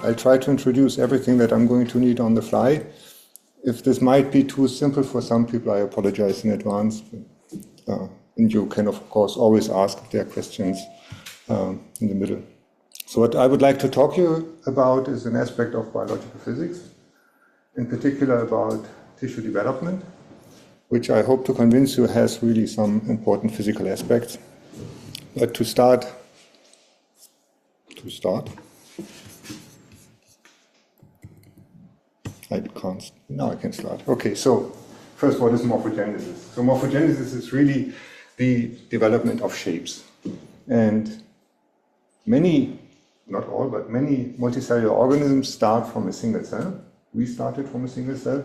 I'll try to introduce everything that I'm going to need on the fly. If this might be too simple for some people, I apologize in advance. And you can, of course, always ask if there are questions in the middle. So what I would like to talk to you about is an aspect of biological physics, in particular about tissue development, which I hope to convince you has really some important physical aspects. But to start, now I can start. Okay, so first, what is morphogenesis? So morphogenesis is really the development of shapes. And many, not all, but many multicellular organisms start from a single cell. We started from a single cell.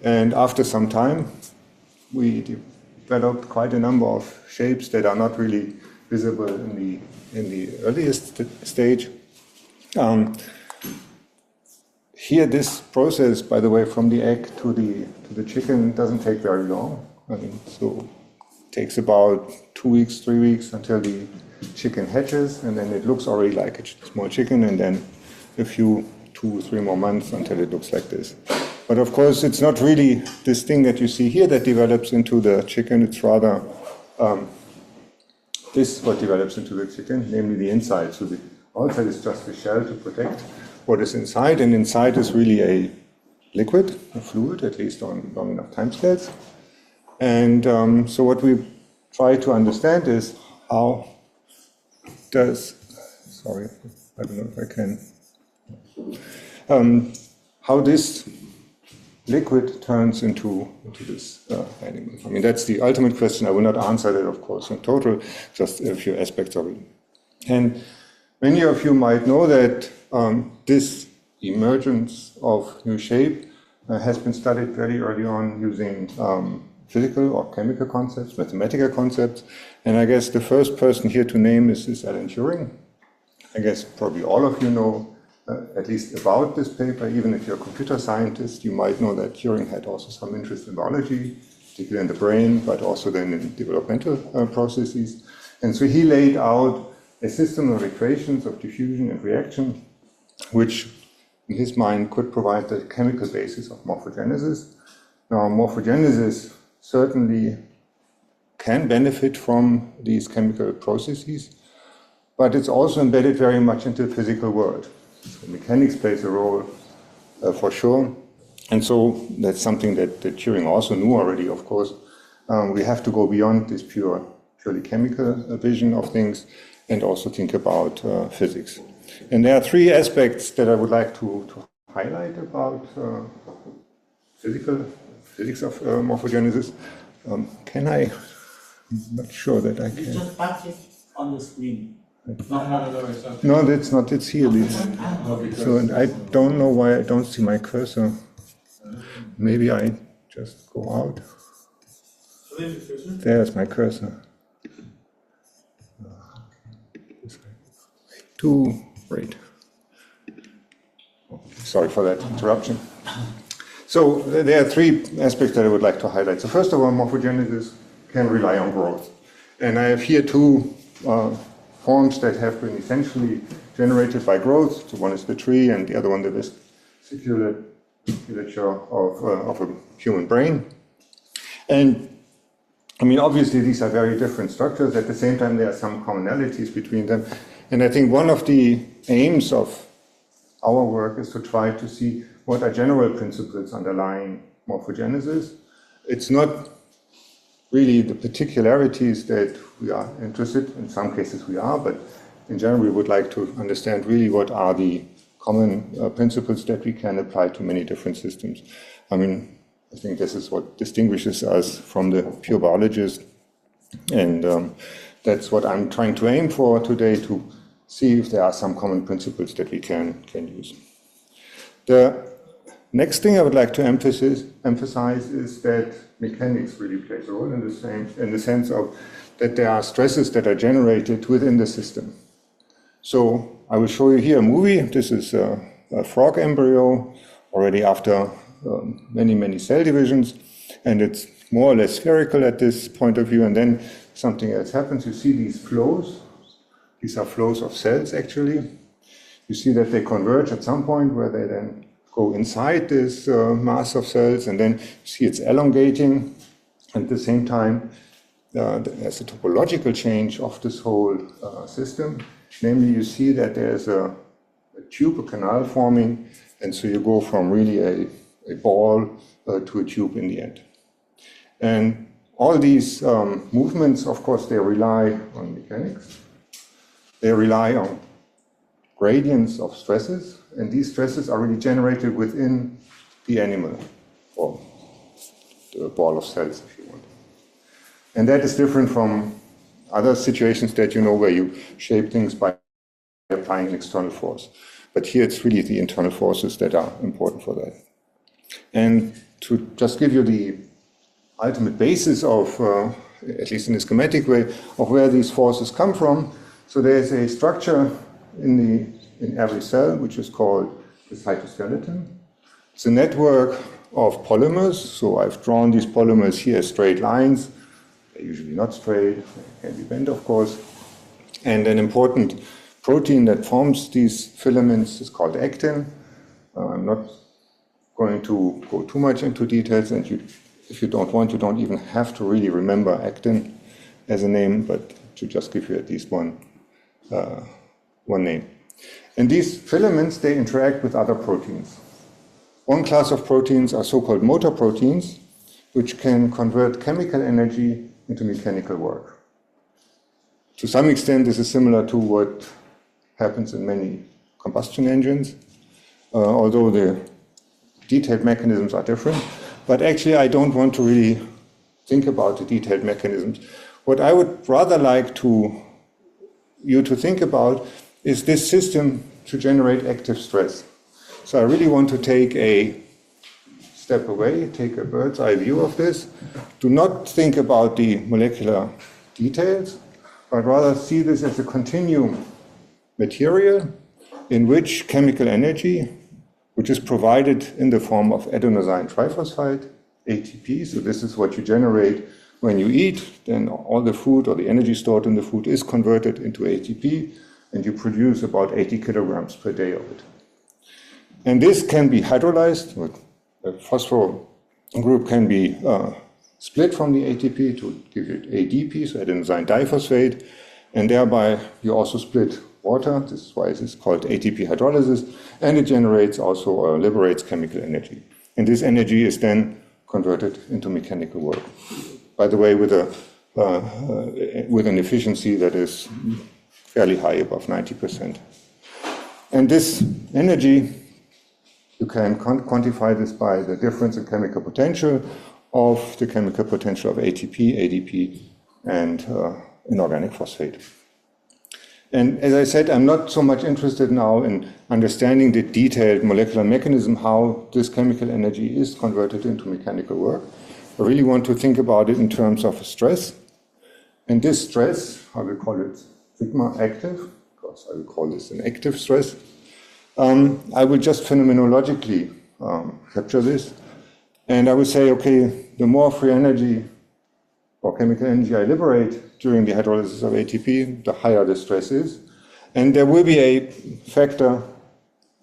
And after some time, we developed quite a number of shapes that are not really visible in the earliest stage. Here, this process, by the way, from the egg to the chicken doesn't take very long. So it takes about 2 weeks, 3 weeks until the chicken hatches, and then it looks already like a small chicken, and then a few 2, 3 more months until it looks like this. But of course, it's not really this thing that you see here that develops into the chicken. It's rather this what develops into the chicken, namely the inside. So the outside is just a shell to protect what is inside, and inside is really a liquid, a fluid, at least on long enough timescales. And so what we try to understand is how does, sorry, I don't know if I can, how this liquid turns into this animal. I mean, that's the ultimate question. I will not answer that, of course, in total, just a few aspects of it. And many of you might know that this emergence of new shape has been studied very early on using physical or chemical concepts, mathematical concepts. And I guess the first person here to name is Alan Turing. I guess probably all of you know at least about this paper. Even if you're a computer scientist, you might know that Turing had also some interest in biology, particularly in the brain, but also then in developmental processes. And so he laid out a system of equations of diffusion and reaction, which in his mind could provide the chemical basis of morphogenesis. Now, morphogenesis certainly can benefit from these chemical processes, but it's also embedded very much into the physical world. So mechanics plays a role for sure. And so that's something that Turing also knew already, of course. We have to go beyond this purely chemical vision of things and also think about physics. And there are 3 aspects that I would like to highlight about physics of morphogenesis. Can I? I'm not sure that I can. You just touch it on the screen. No, that's not. It's here. So and I don't know why I don't see my cursor. Maybe I just go out. There's my cursor. Great. Sorry for that interruption. So there are 3 aspects that I would like to highlight. So first of all, morphogenesis can rely on growth. And I have here 2 forms that have been essentially generated by growth. So one is the tree and the other one the vasculature of a human brain. And I mean, obviously these are very different structures. At the same time, there are some commonalities between them. And I think one of the aims of our work is to try to see what are general principles underlying morphogenesis. It's not really the particularities that we are interested in. Some cases we are, but in general we would like to understand really what are the common principles that we can apply to many different systems. I mean, I think this is what distinguishes us from the pure biologists, and that's what I'm trying to aim for today, to see if there are some common principles that we can use. The next thing I would like to emphasize is that mechanics really plays a role in the sense of that there are stresses that are generated within the system. So I will show you here a movie. This is a frog embryo already after many cell divisions, and it's more or less spherical at this point of view, and then something else happens. You see these flows. These are flows of cells, actually. You see that they converge at some point where they then go inside this mass of cells, and then you see it's elongating. At the same time, there's a topological change of this whole system. Namely, you see that there's a tube, a canal forming, and so you go from really a ball to a tube in the end. And all these movements, of course, they rely on mechanics. They rely on gradients of stresses, and these stresses are really generated within the animal, or the ball of cells, if you want. And that is different from other situations that you know where you shape things by applying an external force. But here it's really the internal forces that are important for that. And to just give you the ultimate basis of, at least in a schematic way, of where these forces come from. So there's a structure in every cell, which is called the cytoskeleton. It's a network of polymers. So I've drawn these polymers here as straight lines. They're usually not straight, they can be bent, of course. And an important protein that forms these filaments is called actin. I'm not going to go too much into details, and if you don't want, you don't even have to really remember actin as a name, but to just give you at least one name. And these filaments, they interact with other proteins. One class of proteins are so-called motor proteins, which can convert chemical energy into mechanical work. To some extent, this is similar to what happens in many combustion engines, although the detailed mechanisms are different. But actually, I don't want to really think about the detailed mechanisms. What I would rather like you to think about is this system to generate active stress. So I really want to take a step away, take a bird's eye view of this. Do not think about the molecular details, but rather see this as a continuum material in which chemical energy, which is provided in the form of adenosine triphosphate, ATP. So this is what you generate when you eat. Then all the food or the energy stored in the food is converted into ATP, and you produce about 80 kilograms per day of it. And this can be hydrolyzed. A phosphor group can be split from the ATP to give you ADP, so adenosine diphosphate, and thereby you also split water. This is why it is called ATP hydrolysis, and it generates also or liberates chemical energy. And this energy is then converted into mechanical work. By the way, with an efficiency that is fairly high, above 90%. And this energy, you can quantify this by the difference in chemical potential of the chemical potential of ATP, ADP, and inorganic phosphate. And as I said, I'm not so much interested now in understanding the detailed molecular mechanism, how this chemical energy is converted into mechanical work. I really want to think about it in terms of stress. And this stress, I will call it sigma active, because I will call this an active stress. I will just phenomenologically capture this. And I will say, okay, the more free energy or chemical energy I liberate during the hydrolysis of ATP, the higher the stress is. And there will be a factor,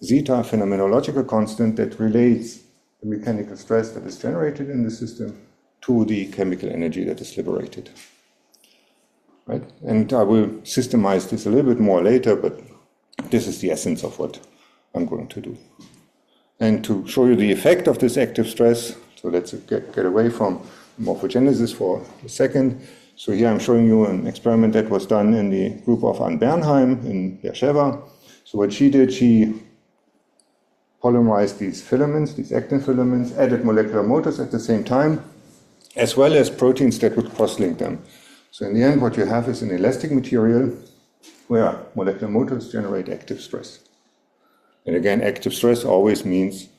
zeta, phenomenological constant, that relates the mechanical stress that is generated in the system to the chemical energy that is liberated. Right? And I will systemize this a little bit more later, but this is the essence of what I'm going to do. And to show you the effect of this active stress, so let's get away from morphogenesis for a second. So here I'm showing you an experiment that was done in the group of Anne Bernheim in Beersheba. So what she did, she polymerized these filaments, these actin filaments, added molecular motors at the same time, as well as proteins that would cross-link them. So in the end, what you have is an elastic material where molecular motors generate active stress. And again, active stress always means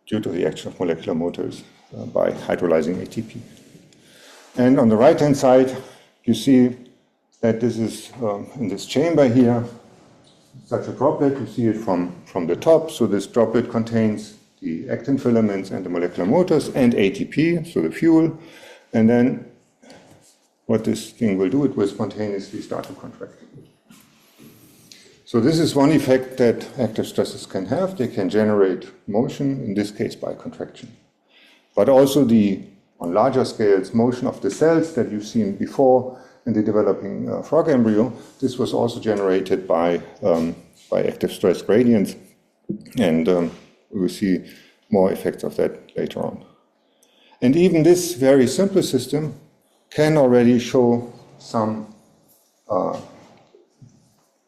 due to the action of molecular motors by hydrolyzing ATP. And on the right-hand side, you see that this is in this chamber here, such a droplet. You see it from the top. So this droplet contains the actin filaments and the molecular motors and ATP, so the fuel. And then what this thing will do, it will spontaneously start to contract. So this is one effect that active stresses can have. They can generate motion, in this case by contraction. But also on larger scales, motion of the cells that you've seen before in the developing frog embryo, this was also generated by active stress gradients. And we will see more effects of that later on. And even this very simple system can already show some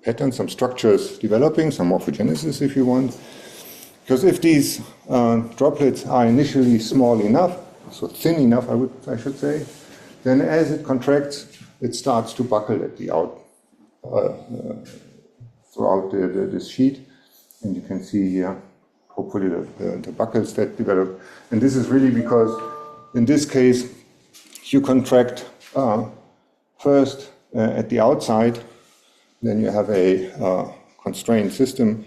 patterns, some structures developing, some morphogenesis if you want. Because if these droplets are initially small enough, so thin enough I should say, then as it contracts, it starts to buckle at the throughout this sheet. And you can see here, hopefully, the buckles that develop. And this is really because, in this case, you contract first at the outside, then you have a constrained system,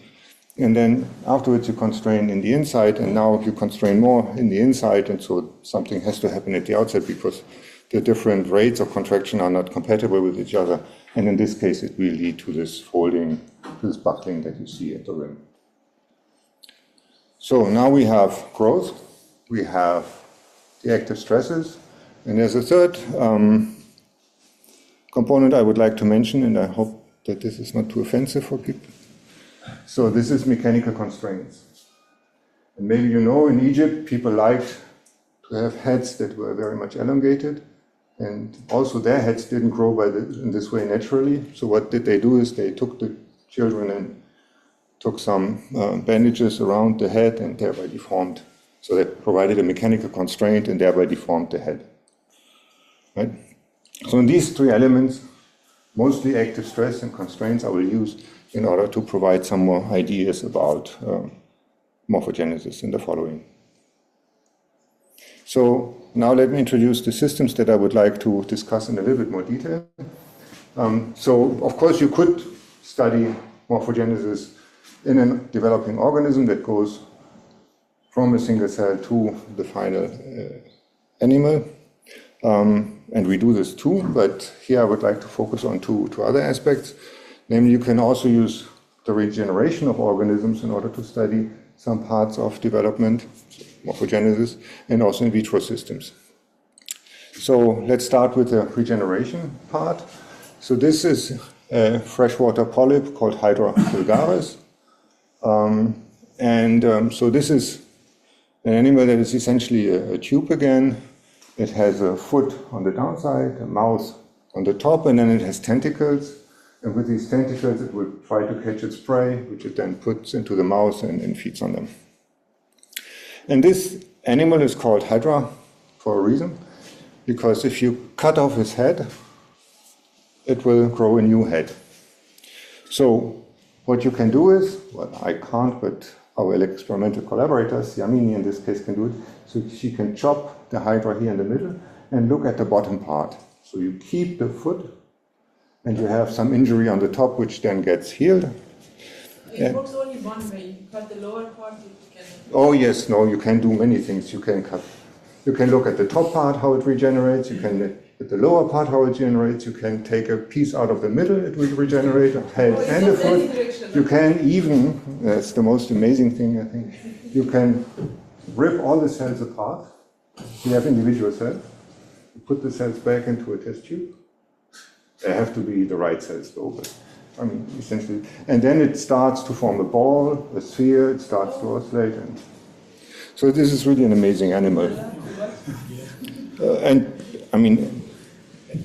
and then afterwards you constrain in the inside, and now you constrain more in the inside, and so something has to happen at the outside because the different rates of contraction are not compatible with each other, and in this case it will lead to this folding, this buckling that you see at the rim. So now we have growth, we have the active stresses, and there's a third component I would like to mention, and I hope that this is not too offensive for people. So this is mechanical constraints. And maybe you know in Egypt people liked to have heads that were very much elongated, and also their heads didn't grow in this way naturally. So what did they do is they took the children and took some bandages around the head and thereby deformed. So they provided a mechanical constraint and thereby deformed the head. Right? So in these three elements, mostly active stress and constraints I will use in order to provide some more ideas about morphogenesis in the following. So now let me introduce the systems that I would like to discuss in a little bit more detail. So of course you could study morphogenesis in a developing organism that goes from a single cell to the final animal. And we do this too, but here I would like to focus on two other aspects. Namely, you can also use the regeneration of organisms in order to study some parts of development, morphogenesis, and also in vitro systems. So let's start with the regeneration part. So this is a freshwater polyp called Hydra vulgaris. So this is an animal that is essentially a tube again. It has a foot on the downside, a mouth on the top, and then it has tentacles. And with these tentacles, it will try to catch its prey, which it then puts into the mouth and feeds on them. And this animal is called Hydra for a reason, because if you cut off his head, it will grow a new head. So what you can do is, well, I can't, but our experimental collaborators, Yamini in this case, can do it. So she can chop the Hydra here in the middle and look at the bottom part. So you keep the foot, and you have some injury on the top, which then gets healed. It works only one way. You cut the lower part, you can... Oh yes, no, you can do many things. You can cut. You can look at the top part, how it regenerates. You can look at the lower part, how it regenerates. You can take a piece out of the middle, it will regenerate, a head and a foot. You can even, that's the most amazing thing, I think, you can rip all the cells apart. You have individual cells. You put the cells back into a test tube. They have to be the right cells though, but I mean, essentially. And then it starts to form a ball, a sphere, it starts to oscillate. And so this is really an amazing animal. And I mean,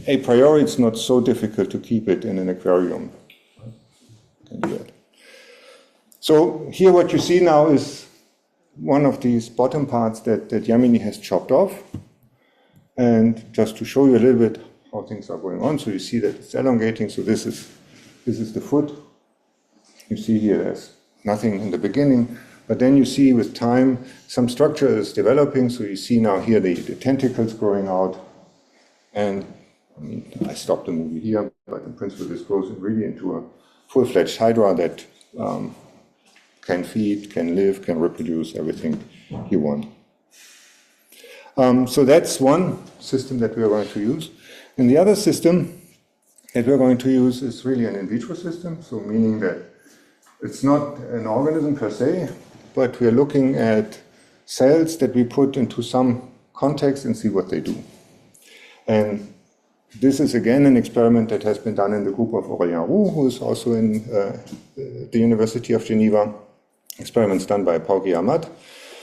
a priori, it's not so difficult to keep it in an aquarium. Can do that. So here what you see now is one of these bottom parts that Yamini has chopped off. And just to show you a little bit how things are going on. So you see that it's elongating. So this is the foot. You see here there's nothing in the beginning, but then you see with time some structure is developing. So you see now here the tentacles growing out. And I mean, I stopped the movie here, but in principle this grows really into a full-fledged Hydra that can feed, can live, can reproduce, everything you want. So that's one system that we are going to use. And the other system that we're going to use is really an in vitro system, so meaning that It's not an organism per se, but we're looking at cells that we put into some context and see what they do. And this is again an experiment that has been done in the group of Aurélien Roux, who is also in the University of Geneva. Experiments done by Pauki Ahmad.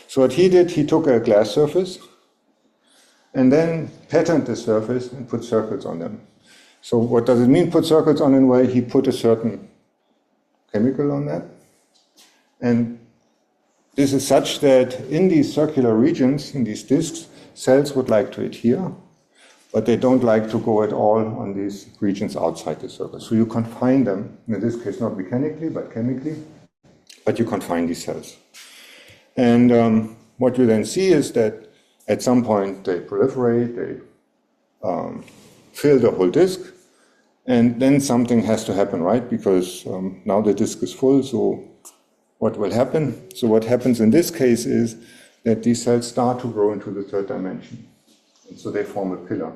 So what he did, he took a glass surface and then patterned the surface and put circles on them. So what does it mean, put circles on in a way? He put a certain chemical on that. And this is such that in these circular regions, in these disks, cells would like to adhere, but they don't like to go at all on these regions outside the circle. So you confine them, in this case not mechanically, but chemically, but you confine these cells. And what you then see is that at some point they proliferate, they fill the whole disk, and then something has to happen, right? Because now the disk is full, so what will happen? So what happens in this case is that these cells start to grow into the third dimension. And so they form a pillar.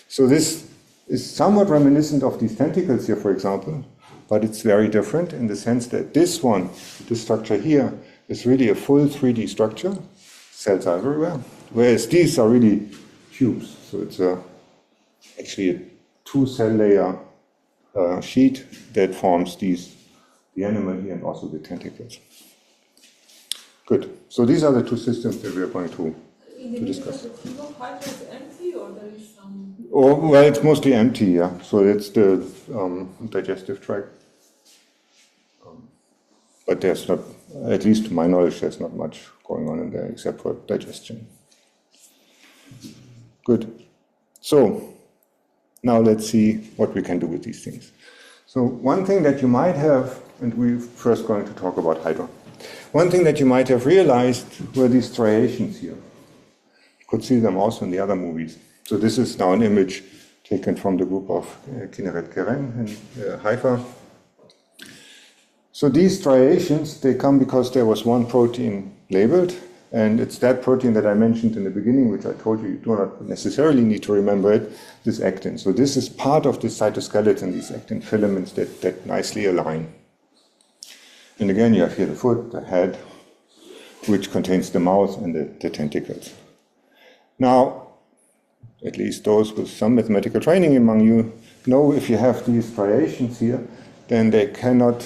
So this is somewhat reminiscent of these tentacles here, for example, but it's very different in the sense that this one, this structure here, is really a full 3D structure. Cells are everywhere, whereas these are really cubes. So it's actually a 2-cell layer sheet that forms these, the animal here and also the tentacles. Good. So these are the two systems that we are going to discuss. The part is empty, or there is some? Oh, well, it's mostly empty, yeah. So it's the digestive tract. But there's not, at least to my knowledge, there's not much going on in there except for digestion. Good. So now let's see what we can do with these things. So one thing that you might have, and we're first going to talk about Hydra. One thing that you might have realized were these striations here. You could see them also in the other movies. So this is now an image taken from the group of Kinneret Keren in Haifa. So these striations, they come because there was one protein labeled, and it's that protein that I mentioned in the beginning, which I told you do not necessarily need to remember it, this actin. So this is part of the cytoskeleton, these actin filaments that nicely align. And again, you have here the foot, the head, which contains the mouth and the tentacles. Now, at least those with some mathematical training among you know if you have these striations here, then they cannot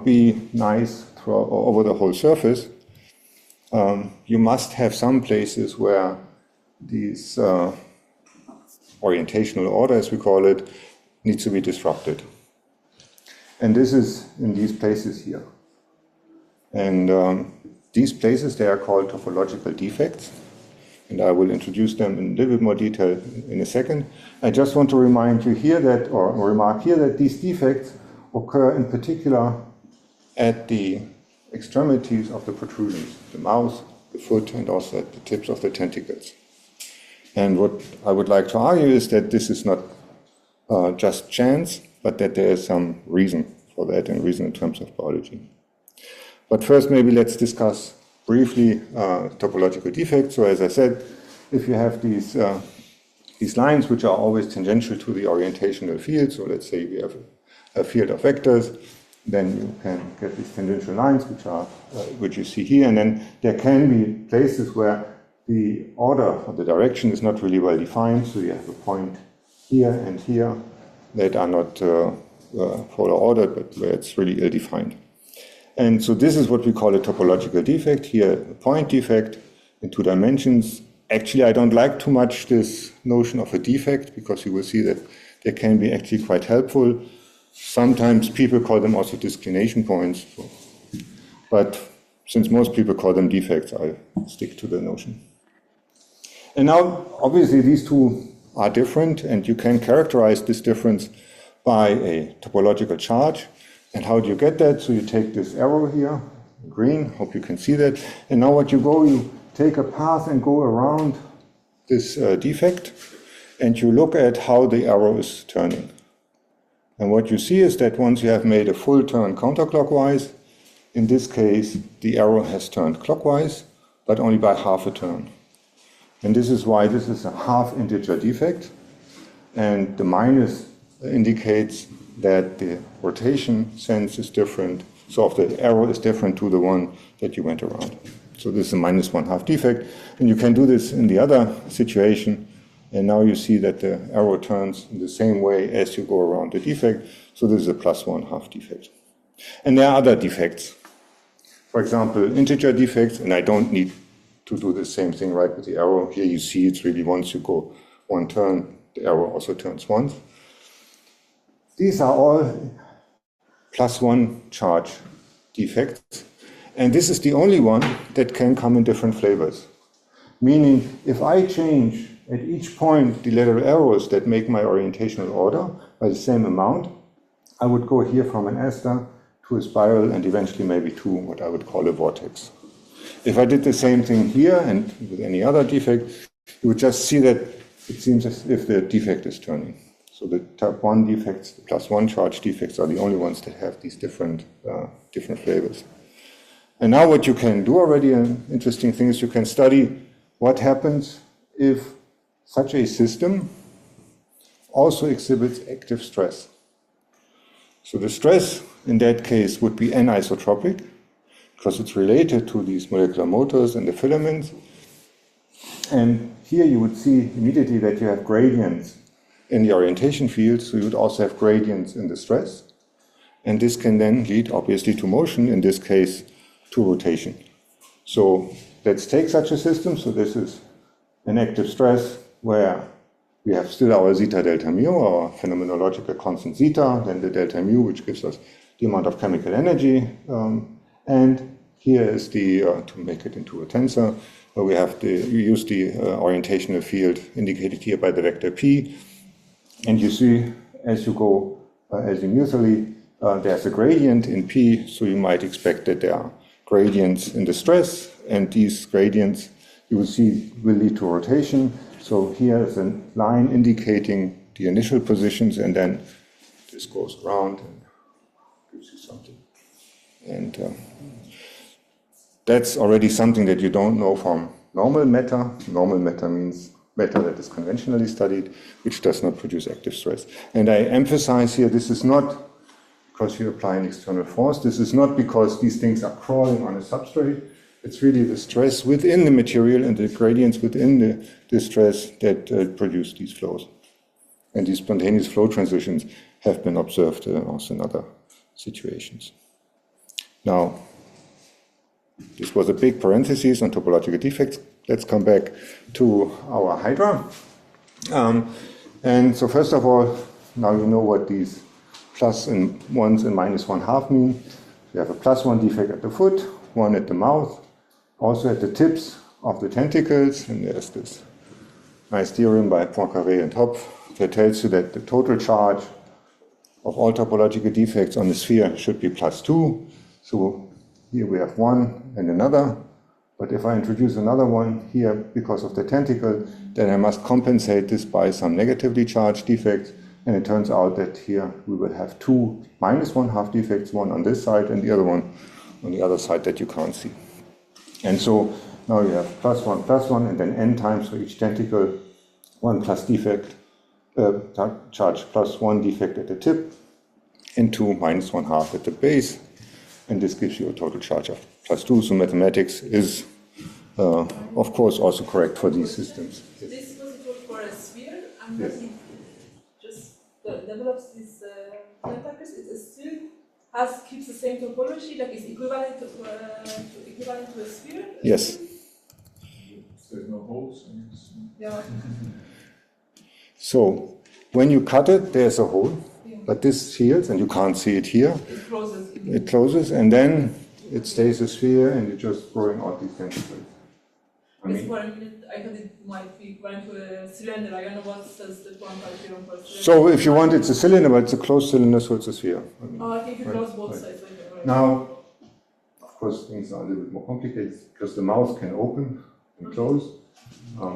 be nice over the whole surface. You must have some places where these orientational order, as we call it, needs to be disrupted. And this is in these places here. And these places, they are called topological defects. And I will introduce them in a little bit more detail in a second. I just want to remind you here that, or remark here, that these defects occur in particular at the extremities of the protrusions, the mouth, the foot, and also at the tips of the tentacles. And what I would like to argue is that this is not just chance, but that there is some reason for that, and reason in terms of biology. But first, maybe let's discuss briefly topological defects. So as I said, if you have these lines which are always tangential to the orientational field, so let's say we have a field of vectors, then you can get these tangential lines which you see here, and then there can be places where the order or the direction is not really well defined, so you have a point here and here that are not polar ordered, but where it's really ill-defined. And so this is what we call a topological defect. Here, a point defect in 2 dimensions. Actually, I don't like too much this notion of a defect, because you will see that they can be actually quite helpful. Sometimes people call them also disclination points. But since most people call them defects, I stick to the notion. And now, obviously, these two are different, and you can characterize this difference by a topological charge. And how do you get that? So you take this arrow here, green, hope you can see that. And now what you take a path and go around this defect, and you look at how the arrow is turning. And what you see is that once you have made a full turn counterclockwise, in this case, the arrow has turned clockwise, but only by half a turn. And this is why this is a half integer defect. And the minus indicates that the rotation sense is different. So if the arrow is different to the one that you went around. So this is a -1/2 defect. And you can do this in the other situation. And now you see that the arrow turns in the same way as you go around the defect. So this is a +1/2 defect. And there are other defects. For example, integer defects, and I don't need to do the same thing right with the arrow. Here you see it's really once you go one turn, the arrow also turns once. These are all +1 charge defects. And this is the only one that can come in different flavors. Meaning, if I change at each point the lateral arrows that make my orientational order by the same amount, I would go here from an aster to a spiral and eventually maybe to what I would call a vortex. If I did the same thing here and with any other defect, you would just see that it seems as if the defect is turning. So the type 1 defects, the +1 charge defects are the only ones that have these different flavors. And now what you can do already, an interesting thing is you can study what happens if such a system also exhibits active stress. So the stress in that case would be anisotropic, because it's related to these molecular motors and the filaments. And here you would see immediately that you have gradients in the orientation field, so you would also have gradients in the stress. And this can then lead, obviously, to motion, in this case, to rotation. So let's take such a system. So this is an active stress where we have still our zeta delta mu, our phenomenological constant zeta, then the delta mu, which gives us the amount of chemical energy. And here is the, to make it into a tensor, we use the orientational field indicated here by the vector p. And you see, as you go azimuthally, there's a gradient in p, so you might expect that there are gradients in the stress, and these gradients you will see will lead to rotation. So here is a line indicating the initial positions, and then this goes around and gives you something. And that's already something that you don't know from normal matter. Normal matter means matter that is conventionally studied, which does not produce active stress. And I emphasize here, this is not because you apply an external force. This is not because these things are crawling on a substrate. It's really the stress within the material and the gradients within the stress that produce these flows. And these spontaneous flow transitions have been observed also in other situations. Now, this was a big parenthesis on topological defects. Let's come back to our hydra. And so first of all, now you know what these plus and ones and -1/2 mean. You have a +1 defect at the foot, one at the mouth, also at the tips of the tentacles, and there's this nice theorem by Poincaré and Hopf that tells you that the total charge of all topological defects on the sphere should be +2. So here we have one and another, but if I introduce another one here because of the tentacle, then I must compensate this by some negatively charged defects, and it turns out that here we will have two -1/2 defects, one on this side and the other one on the other side that you can't see. And so now you have +1, and then n times for each tentacle, 1 plus defect, charge +1 defect at the tip, and 2 -1/2 at the base, and this gives you a total charge of +2. So mathematics is, of course, also correct for these systems. This was it for a sphere, and Yes. it just develops these tentacles. It still keeps the same topology, like it's equivalent to a sphere. Yes. There's no holes. Yeah. So when you cut it, there's a hole, but this heals, and you can't see it here. It closes. It closes, and then it stays a sphere, and you're just growing out these tentacles. It's for a minute. I thought it might be equivalent to a cylinder. I don't know what says the quantum theorem for a cylinder. So if you want, it's a cylinder, but it's a closed cylinder, so it's a sphere. I think you close both right. sides. Right. Now, of course, things are a little bit more complicated because the mouth can open and close,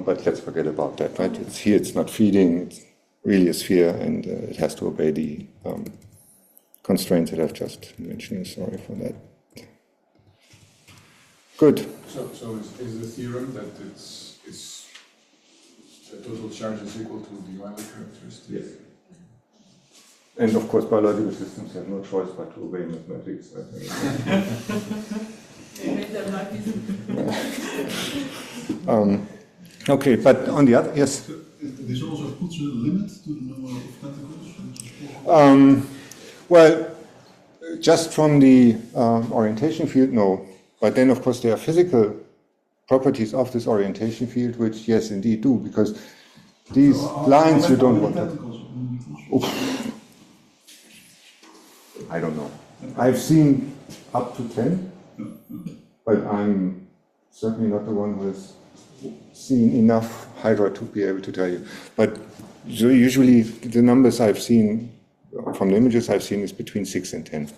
but let's forget about that, right? It's here, it's not feeding, it's really a sphere, and it has to obey the constraints that I've just mentioned. Sorry for that. Good. So is the theorem that the total charge is equal to the Euler characteristic? Yes. And of course, biological systems have no choice but to obey mathematics. Okay, but on the other, yes? This also puts a limit to the number of tentacles? Well, just from the orientation field, no. But then, of course, there are physical properties of this orientation field, which, yes, indeed do, because these lines you don't want to... I don't know. I've seen up to 10, but I'm certainly not the one who has seen enough Hydra to be able to tell you. But so usually the numbers I've seen from the images I've seen is between 6 and 10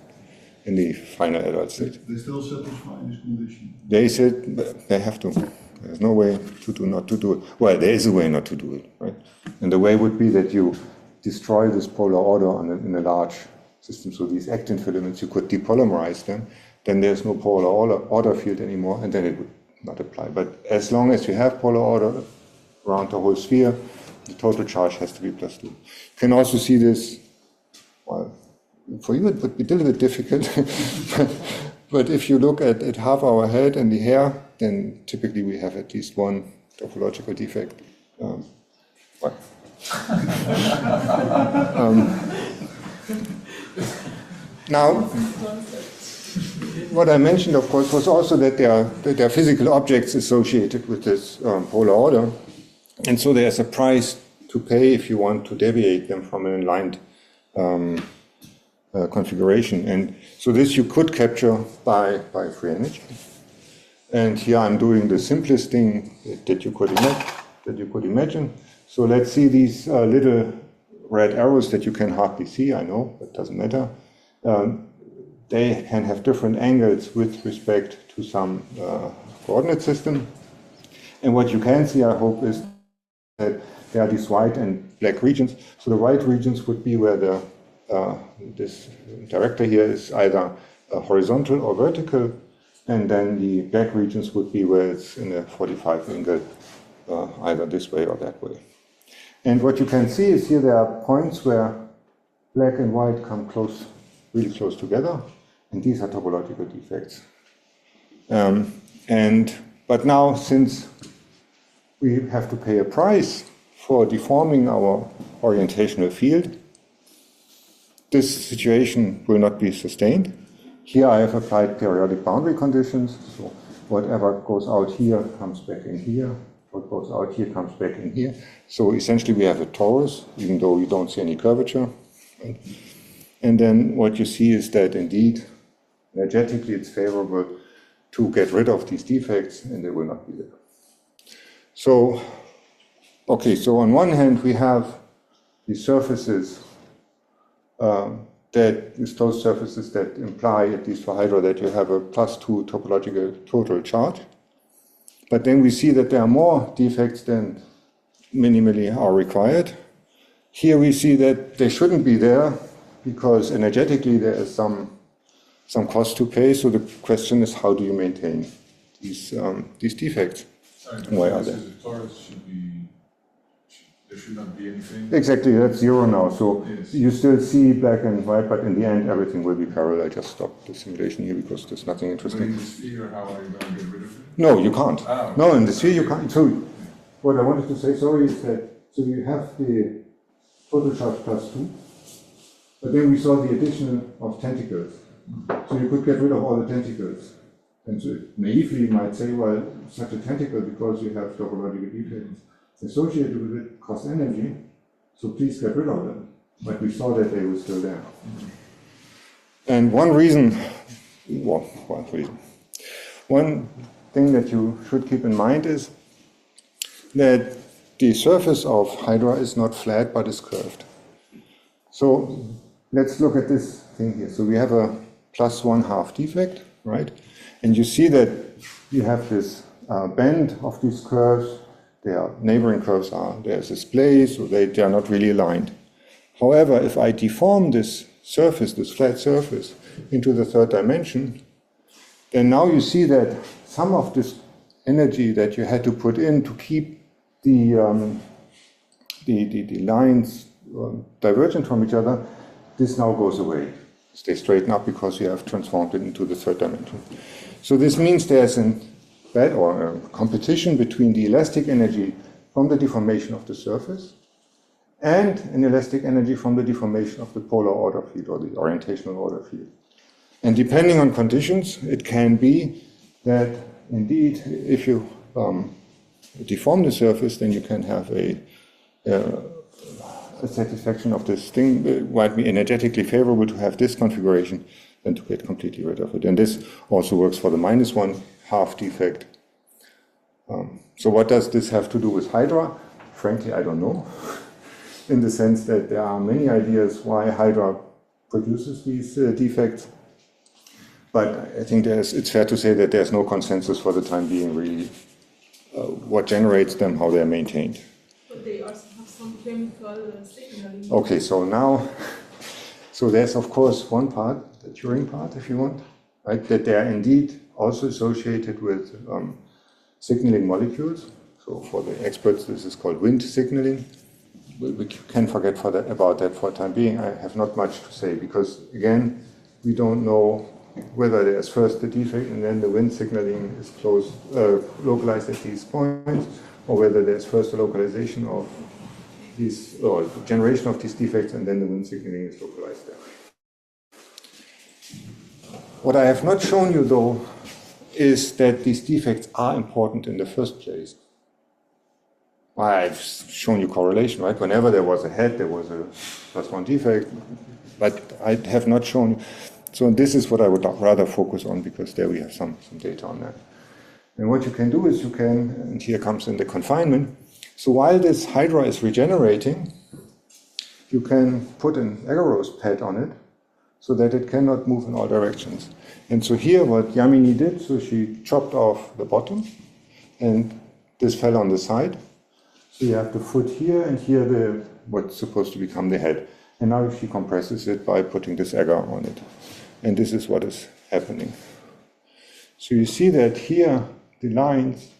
in the final adult state. They still satisfy this condition? They said they have to. There's no way not to do it. Well, there is a way not to do it, right? And the way would be that you destroy this polar order in a large system. So these actin filaments, you could depolymerize them. Then there's no polar order field anymore, and then it would not apply. But as long as you have polar order around the whole sphere, the total charge has to be +2. You can also see this. Well, for you it would be a little bit difficult, but if you look at half our head and the hair, then typically we have at least one topological defect. Now, what I mentioned, of course, was also that there are physical objects associated with this polar order, and so there's a price to pay if you want to deviate them from an aligned configuration. And so this you could capture by free energy. And here I'm doing the simplest thing that you could imagine. So let's see these little red arrows that you can hardly see, I know, but it doesn't matter. They can have different angles with respect to some coordinate system. And what you can see, I hope, is that there are these white and black regions. So the white regions would be where this director here is either horizontal or vertical, and then the black regions would be where it's in a 45 angle, either this way or that way. And what you can see is here there are points where black and white come close, really close together, and these are topological defects. But now, since we have to pay a price for deforming our orientational field, this situation will not be sustained. Here I have applied periodic boundary conditions, so whatever goes out here comes back in here, what goes out here comes back in here. So essentially we have a torus, even though you don't see any curvature. Right? And then what you see is that indeed, energetically it's favorable to get rid of these defects, and they will not be there. So, okay, so on one hand we have these surfaces those surfaces that imply, at least for Hydra, that you have a +2 topological total charge. But then we see that there are more defects than minimally are required. Here we see that they shouldn't be there because energetically there is some cost to pay. So the question is, how do you maintain these defects? Sorry, why are they? The torus there should not be anything. Exactly, that's 0 now. So yes. You still see black and white, but in the end everything will be parallel. I just stopped the simulation here because there's nothing But interesting. in the sphere, how are you going to get rid of it? No, you can't. Ah, okay. No, in the sphere you can't. So what I wanted to say, sorry, is that so you have the total charge +2, but then we saw the addition of tentacles. So you could get rid of all the tentacles. And so naively you might say, well, such a tentacle, because you have topological defects associated with it, cost energy, so please get rid of them. But we saw that they were still there. And one reason, one thing that you should keep in mind is that the surface of Hydra is not flat, but is curved. So let's look at this thing here. So we have a +1/2 defect, right? And you see that you have this bend of these curves. Their neighboring curves there's this splay, so they are not really aligned. However, if I deform this surface, this flat surface, into the third dimension, then now you see that some of this energy that you had to put in to keep the lines divergent from each other this now goes away. They straighten up because you have transformed it into the third dimension. So this means there's a competition between the elastic energy from the deformation of the surface and an elastic energy from the deformation of the polar order field or the orientational order field. And depending on conditions, it can be that indeed, if you deform the surface, then you can have a satisfaction of this thing. It might be energetically favorable to have this configuration than to get completely rid of it. And this also works for the -1/2 defect. So what does this have to do with Hydra? Frankly, I don't know. In the sense that there are many ideas why Hydra produces these defects. But I think it's fair to say that there's no consensus for the time being really what generates them, how they're maintained. But they also have some chemical signaling. Okay, so there's of course one part, the Turing part, if you want, right? That they are indeed also associated with signaling molecules. So for the experts, this is called wind signaling. We can forget about that for the time being. I have not much to say because, again, we don't know whether there's first the defect and then the wind signaling is localized at these points, or whether there's first the localization of these, or the generation of these defects and then the wind signaling is localized there. What I have not shown you, though, is that these defects are important in the first place. I've shown you correlation, right? Whenever there was a head, there was a +1 defect, but I have not shown you. So this is what I would rather focus on because there we have some data on that. And what you can do is and here comes in the confinement. So while this Hydra is regenerating, you can put an agarose pad on it so that it cannot move in all directions. And so here what Yamini did, so she chopped off the bottom and this fell on the side. So you have the foot here and here what's supposed to become the head. And now she compresses it by putting this agar on it. And this is what is happening. So you see that here the lines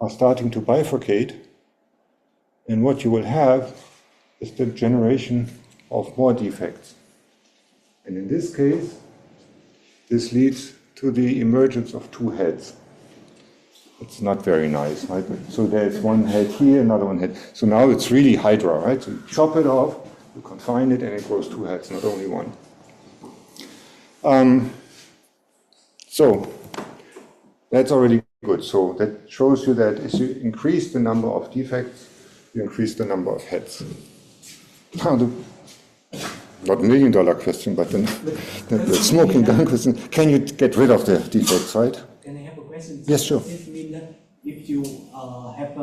are starting to bifurcate. And what you will have is the generation of more defects. And in this case, this leads to the emergence of two heads. It's not very nice, right? So there's one head here, another one head. So now it's really Hydra, right? So you chop it off, you confine it, and it grows two heads, not only one. So that's already good. So that shows you that as you increase the number of defects, you increase the number of heads. Now, not $1 million question, but the smoking gun question. Can you get rid of the defects, right? Can I have a question? Yes, sure. This means that if you have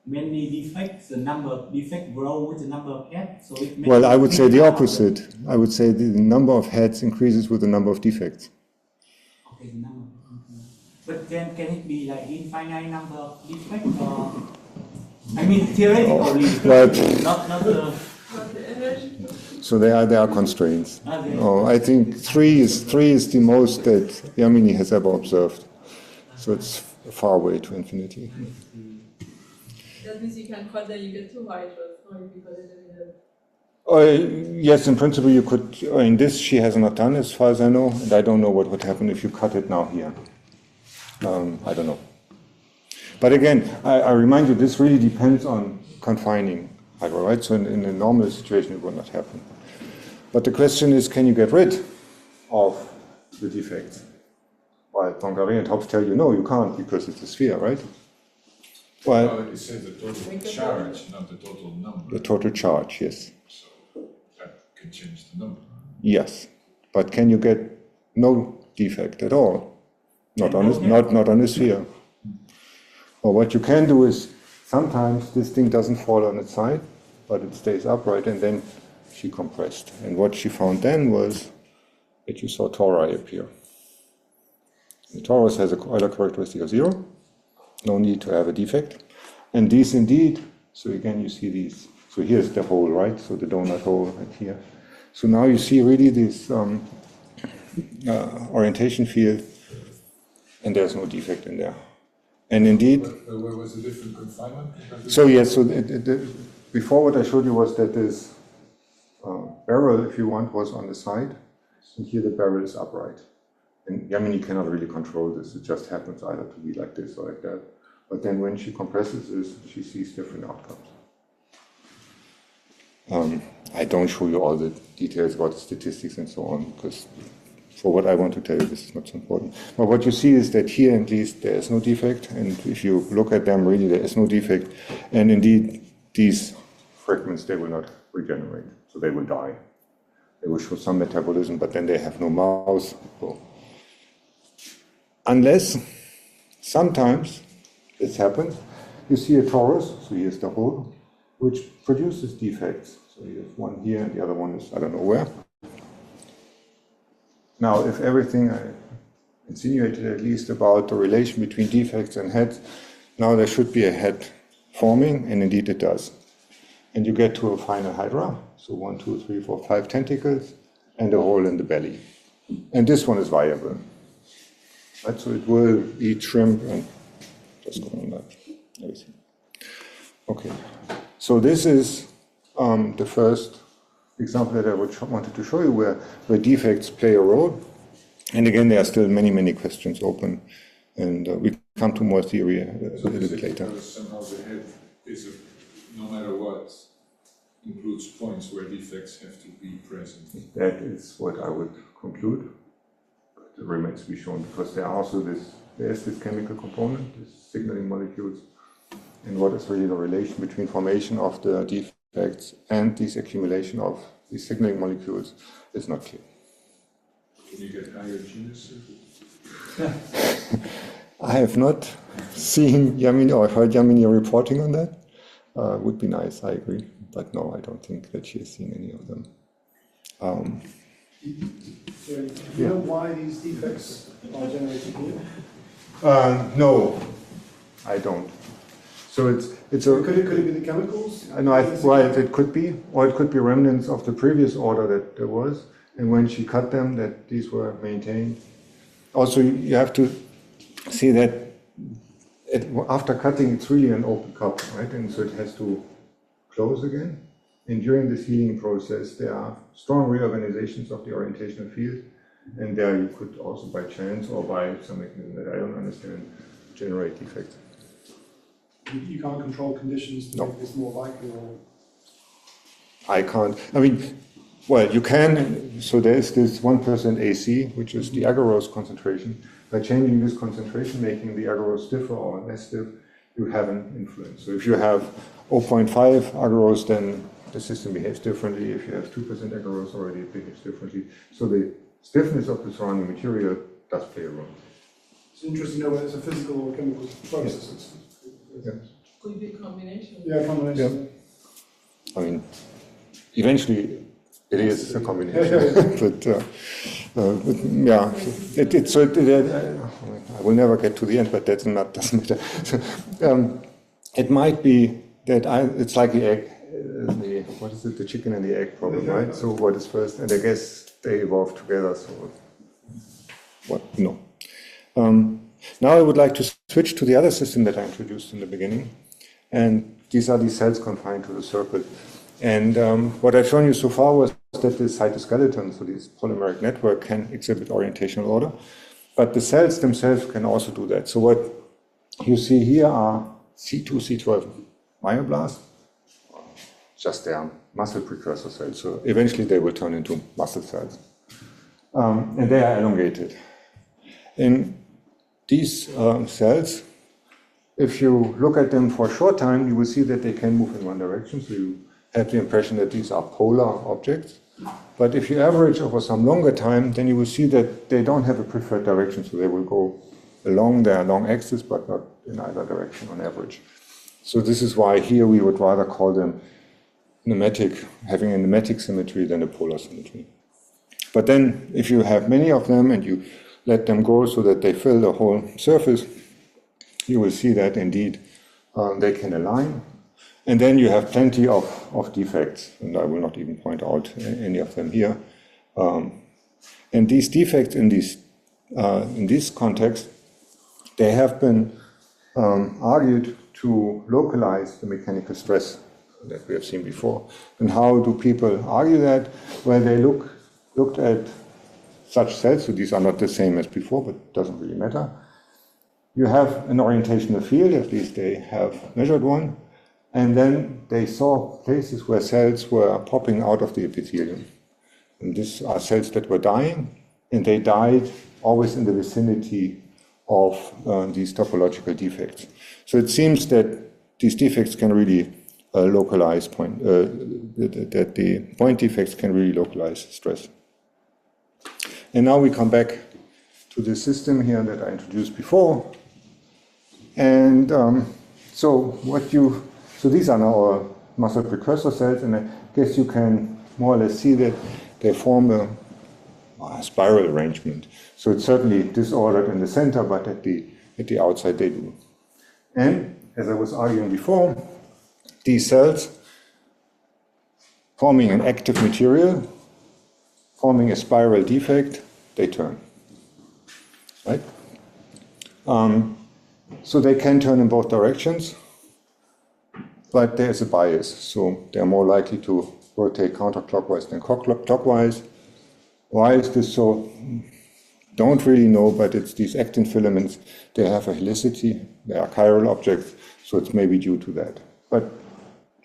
many defects, the number of defects grow with the number of heads. So it well, I would say the opposite. I would say the number of heads increases with the number of defects. Okay, the number. But then can it be like infinite number of defects, or I mean theoretically, not the energy. So there are constraints. I think three is the most that Yamini has ever observed. So it's far away to infinity. That means you can cut that you get two Hydras, or if you cut it in the Yes, in principle you could. In this she has not done, as far as I know, and I don't know what would happen if you cut it now here. I don't know. But again, I remind you, this really depends on confining Hydra, right? So in a normal situation it will not happen. But the question is, can you get rid of the defects? While Poincaré and Hopf tell you, no, you can't, because it's a sphere, right? Well, it says the total charge, not the total number. The total charge, yes. So that can change the number. Yes, but can you get no defect at all? Not on a sphere. Or what you can do is, sometimes this thing doesn't fall on its side, but it stays upright, and then she compressed. And what she found then was that you saw tori appear. The torus has a Euler characteristic of 0, no need to have a defect. And these indeed, so again you see these, so here's the hole, right? So the donut hole right here. So now you see really this orientation field, and there's no defect in there. And indeed... Where was the different confinement? So yes, so before what I showed you was that this barrel, if you want, was on the side, and here the barrel is upright. And I mean, you cannot really control this. It just happens either to be like this or like that. But then when she compresses this, she sees different outcomes. I don't show you all the details about the statistics and so on, because for what I want to tell you, this is not so important. But what you see is that here, at least, there is no defect. And if you look at them, really, there is no defect. And indeed, these fragments, they will not regenerate. So they will die. They will show some metabolism, but then they have no mouth. So, unless sometimes this happens, you see a torus, so here's the hole, which produces defects. So you have one here and the other one is I don't know where. Now, if everything I insinuated at least about the relation between defects and heads, now there should be a head forming, and indeed it does. And you get to a final hydra, so 1, 2, 3, 4, 5 tentacles, and a hole in the belly. And this one is viable. Right, so it will eat shrimp and just go on that, everything. Okay, so this is the first example that I wanted to show you where defects play a role. And again, there are still many, many questions open, and we come to more theory a little bit later. Somehow the head is, no matter what, includes points where defects have to be present. That is what I would conclude. But it remains to be shown, because there is this chemical component, this signaling molecules, and what is really the relation between formation of the defects and this accumulation of these signaling molecules is not clear. Can you get higher genus? I have not seen Yamini or heard Yamini reporting on that. Would be nice, I agree. But no, I don't think that she has seen any of them. So, do you know why these defects are generated here? No, I don't. So it's a. Could it be the chemicals? No, well, it could be, or it could be remnants of the previous order that there was, and when she cut them, that these were maintained. Also, you have to see that after cutting, it's really an open cup, right? And so it has to close again. And during this healing process, there are strong reorganizations of the orientational field, and there you could also, by chance or by some mechanism that I don't understand, generate defects. You can't control conditions to No. make this more likely, or I can't. I mean, well, you can. So there is this 1% AC, which is the agarose concentration. By changing this concentration, making the agarose stiffer or less stiff, you have an influence. So if you have 0.5 agarose, then the system behaves differently. If you have 2% agarose, already it behaves differently. So the stiffness of the surrounding material does play a role. it's interesting to know whether it's a physical or chemical process. Yeah. Could be a combination. Yeah, combination. I mean, eventually it is a combination. I will never get to the end, but that doesn't matter. It might be that it's like the egg, what is it, the chicken and the egg problem, right? So what is first? And I guess they evolved together, so what? No. Now I would like to switch to the other system that I introduced in the beginning. And these are these cells confined to the circle. And what I've shown you so far was that the cytoskeleton, so this polymeric network, can exhibit orientational order. But the cells themselves can also do that. So what you see here are C2, C12 myoblasts. Just they are muscle precursor cells. So eventually they will turn into muscle cells. And they are elongated. In these cells, if you look at them for a short time, you will see that they can move in one direction. So you have the impression that these are polar objects. But if you average over some longer time, then you will see that they don't have a preferred direction. So they will go along their long axis, but not in either direction on average. So this is why here we would rather call them nematic, having a nematic symmetry than a polar symmetry. But then if you have many of them and you let them go so that they fill the whole surface, you will see that indeed they can align. And then you have plenty of defects, and I will not even point out any of them here. And these defects in this context, they have been argued to localize the mechanical stress that we have seen before. And how do people argue that? Well, they looked at such cells, so these are not the same as before, but it doesn't really matter. You have an orientational field, at least they have measured one, and then they saw places where cells were popping out of the epithelium. And these are cells that were dying, and they died always in the vicinity of these topological defects. So it seems that these defects can really localize that the point defects can really localize stress. And now we come back to the system here that I introduced before. And so these are now our muscle precursor cells, and I guess you can more or less see that they form a spiral arrangement. So it's certainly disordered in the center, but at the outside they do. And as I was arguing before, these cells forming an active material, forming a spiral defect, they turn, right? So they can turn in both directions, but there's a bias, so they're more likely to rotate counterclockwise than clockwise. Why is this so? Don't really know, but it's these actin filaments, they have a helicity, they are chiral objects, so it's maybe due to that. But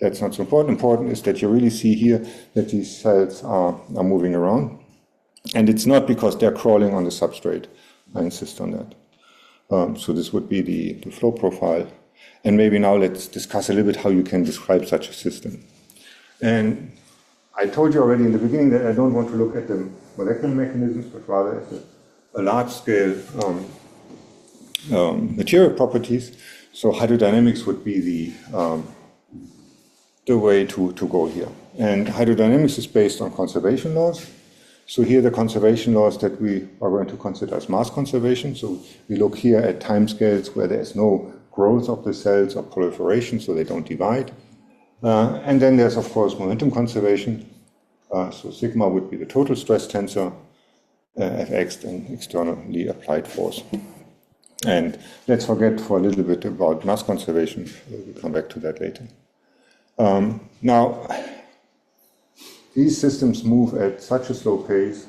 that's not so important. Important is that you really see here that these cells are moving around. And it's not because they're crawling on the substrate. I insist on that. So this would be the flow profile. And maybe now let's discuss a little bit how you can describe such a system. And I told you already in the beginning that I don't want to look at the molecular mechanisms, but rather at a large-scale material properties. So hydrodynamics would be the way to go here. And hydrodynamics is based on conservation laws. So here the conservation laws that we are going to consider as mass conservation. So we look here at timescales where there is no growth of the cells or proliferation, so they don't divide. And then there's, of course, momentum conservation. So sigma would be the total stress tensor, Fx, and externally applied force. And let's forget for a little bit about mass conservation. We'll come back to that later. Now, these systems move at such a slow pace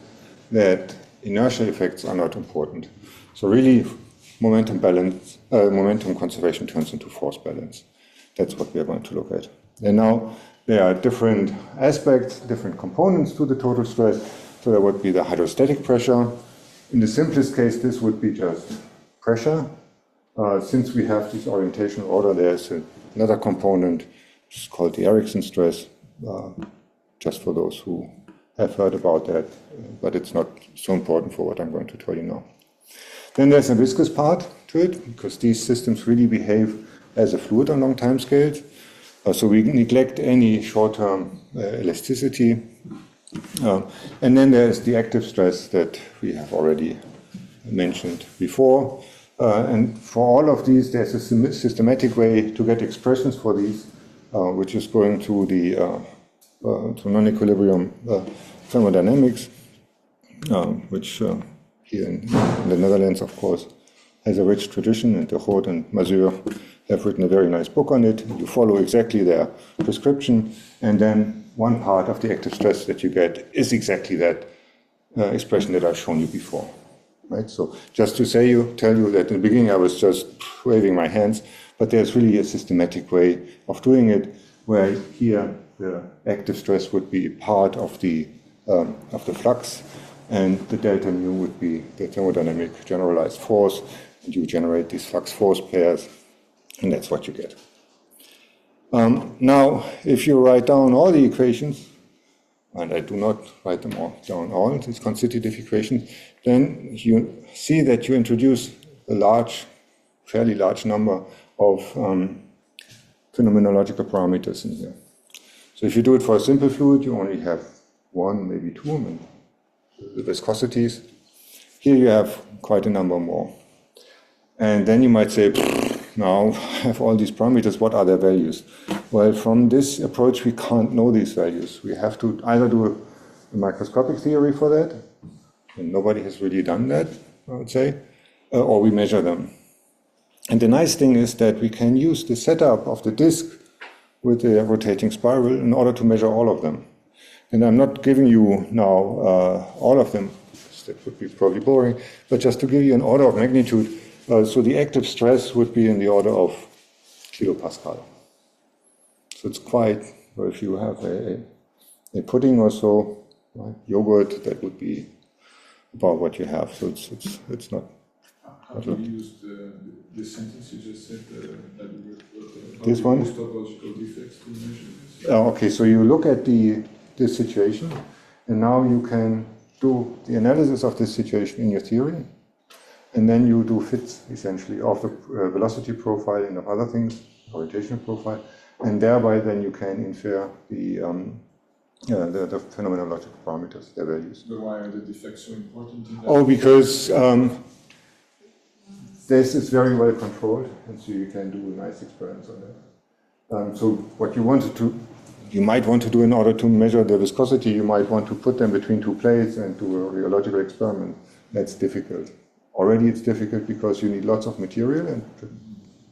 that inertial effects are not important. So really, momentum conservation turns into force balance. That's what we are going to look at. And now there are different aspects, different components to the total stress. So there would be the hydrostatic pressure. In the simplest case, this would be just pressure. Since we have this orientational order, there's another component, which is called the Ericsson stress, just for those who have heard about that, but it's not so important for what I'm going to tell you now. Then there's a viscous part to it, because these systems really behave as a fluid on long time scales. So we neglect any short-term elasticity. And then there's the active stress that we have already mentioned before. And for all of these, there's a systematic way to get expressions for these, which is going to the to non-equilibrium thermodynamics, which here in the Netherlands, of course, has a rich tradition, and de Groot and Mazur have written a very nice book on it. You follow exactly their prescription, and then one part of the active stress that you get is exactly that expression that I've shown you before. Right? So just to tell you that in the beginning I was just waving my hands, but there's really a systematic way of doing it, where here the active stress would be part of the flux, and the delta mu would be the thermodynamic generalized force, and you generate these flux force pairs, and that's what you get. Now, if you write down all the equations, and I do not write them all down, all these constitutive equations, then you see that you introduce a fairly large number of phenomenological parameters in here. So if you do it for a simple fluid, you only have one, maybe two, and the viscosities. Here you have quite a number more. And then you might say, now I have all these parameters, what are their values? Well, from this approach, we can't know these values. We have to either do a microscopic theory for that, and nobody has really done that, I would say, or we measure them. And the nice thing is that we can use the setup of the disk with a rotating spiral in order to measure all of them. And I'm not giving you now all of them, that would be probably boring, but just to give you an order of magnitude. So the active stress would be in the order of kilopascal. So it's quite, well, if you have a pudding or so, right, yogurt, that would be about what you have. So it's not. How do you use this sentence you just said? This one? Topological defects to measure this? Okay, so you look at this situation, and now you can do the analysis of this situation in your theory, and then you do fits essentially of the velocity profile and of other things, orientation profile, and thereby then you can infer the phenomenological parameters, their values. But why are the defects so important in that? Oh, because this is very well controlled, and so you can do nice experiments on that. So what you might want to do in order to measure the viscosity, you might want to put them between two plates and do a rheological experiment. That's difficult. Already it's difficult because you need lots of material and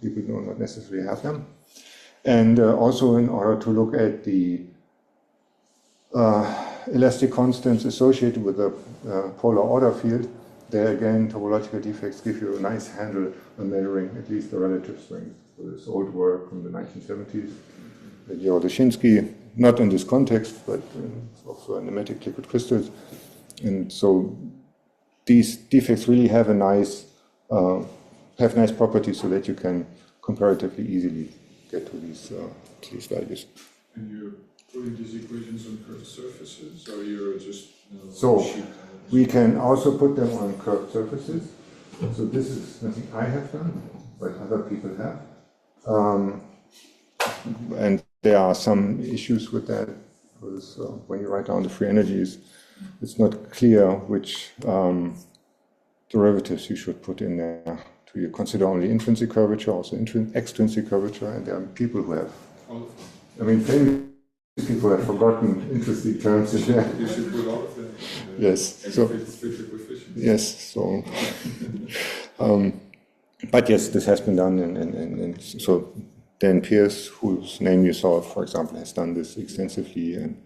people do not necessarily have them. And also in order to look at the elastic constants associated with the polar order field, there again, topological defects give you a nice handle on measuring at least the relative strength. So this old work from the 1970s, Dushinsky, not in this context, but also nematic liquid crystals. And so these defects really have nice properties so that you can comparatively easily get to these values. And you're putting these equations on curved surfaces, or you're just we can also put them on curved surfaces. So this is nothing I have done, but other people have. And there are some issues with that, because when you write down the free energies, it's not clear which derivatives you should put in there. Do you consider only intrinsic curvature, also extrinsic curvature? And there are people who have, I mean, famous people have forgotten intrinsic terms in there. You should put all of them. Yes. So, yes. So, but yes, this has been done, and so Dan Pierce, whose name you saw, for example, has done this extensively, and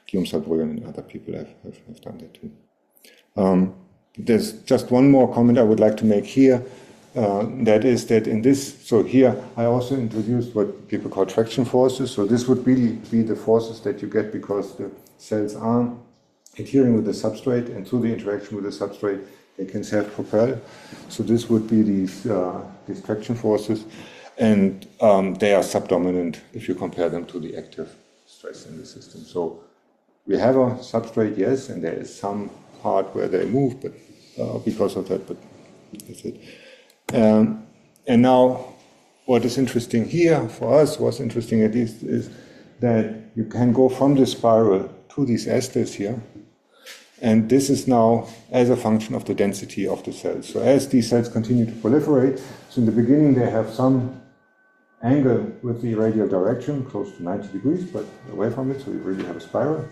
Guillaume Saarbrücken and other people have done that too. There's just one more comment I would like to make here. That is that in this, so here I also introduced what people call traction forces. So this would really be the forces that you get because the cells are adhering with the substrate, and through the interaction with the substrate, they can self-propel. So this would be these traction forces, and they are subdominant if you compare them to the active stress in the system. So we have a substrate, yes, and there is some part where they move, but because of that, but that's it. And now, what is interesting here for us, what's interesting at least, is that you can go from this spiral to these esters here, and this is now as a function of the density of the cells. So as these cells continue to proliferate, so in the beginning they have some angle with the radial direction, close to 90 degrees, but away from it, so you really have a spiral.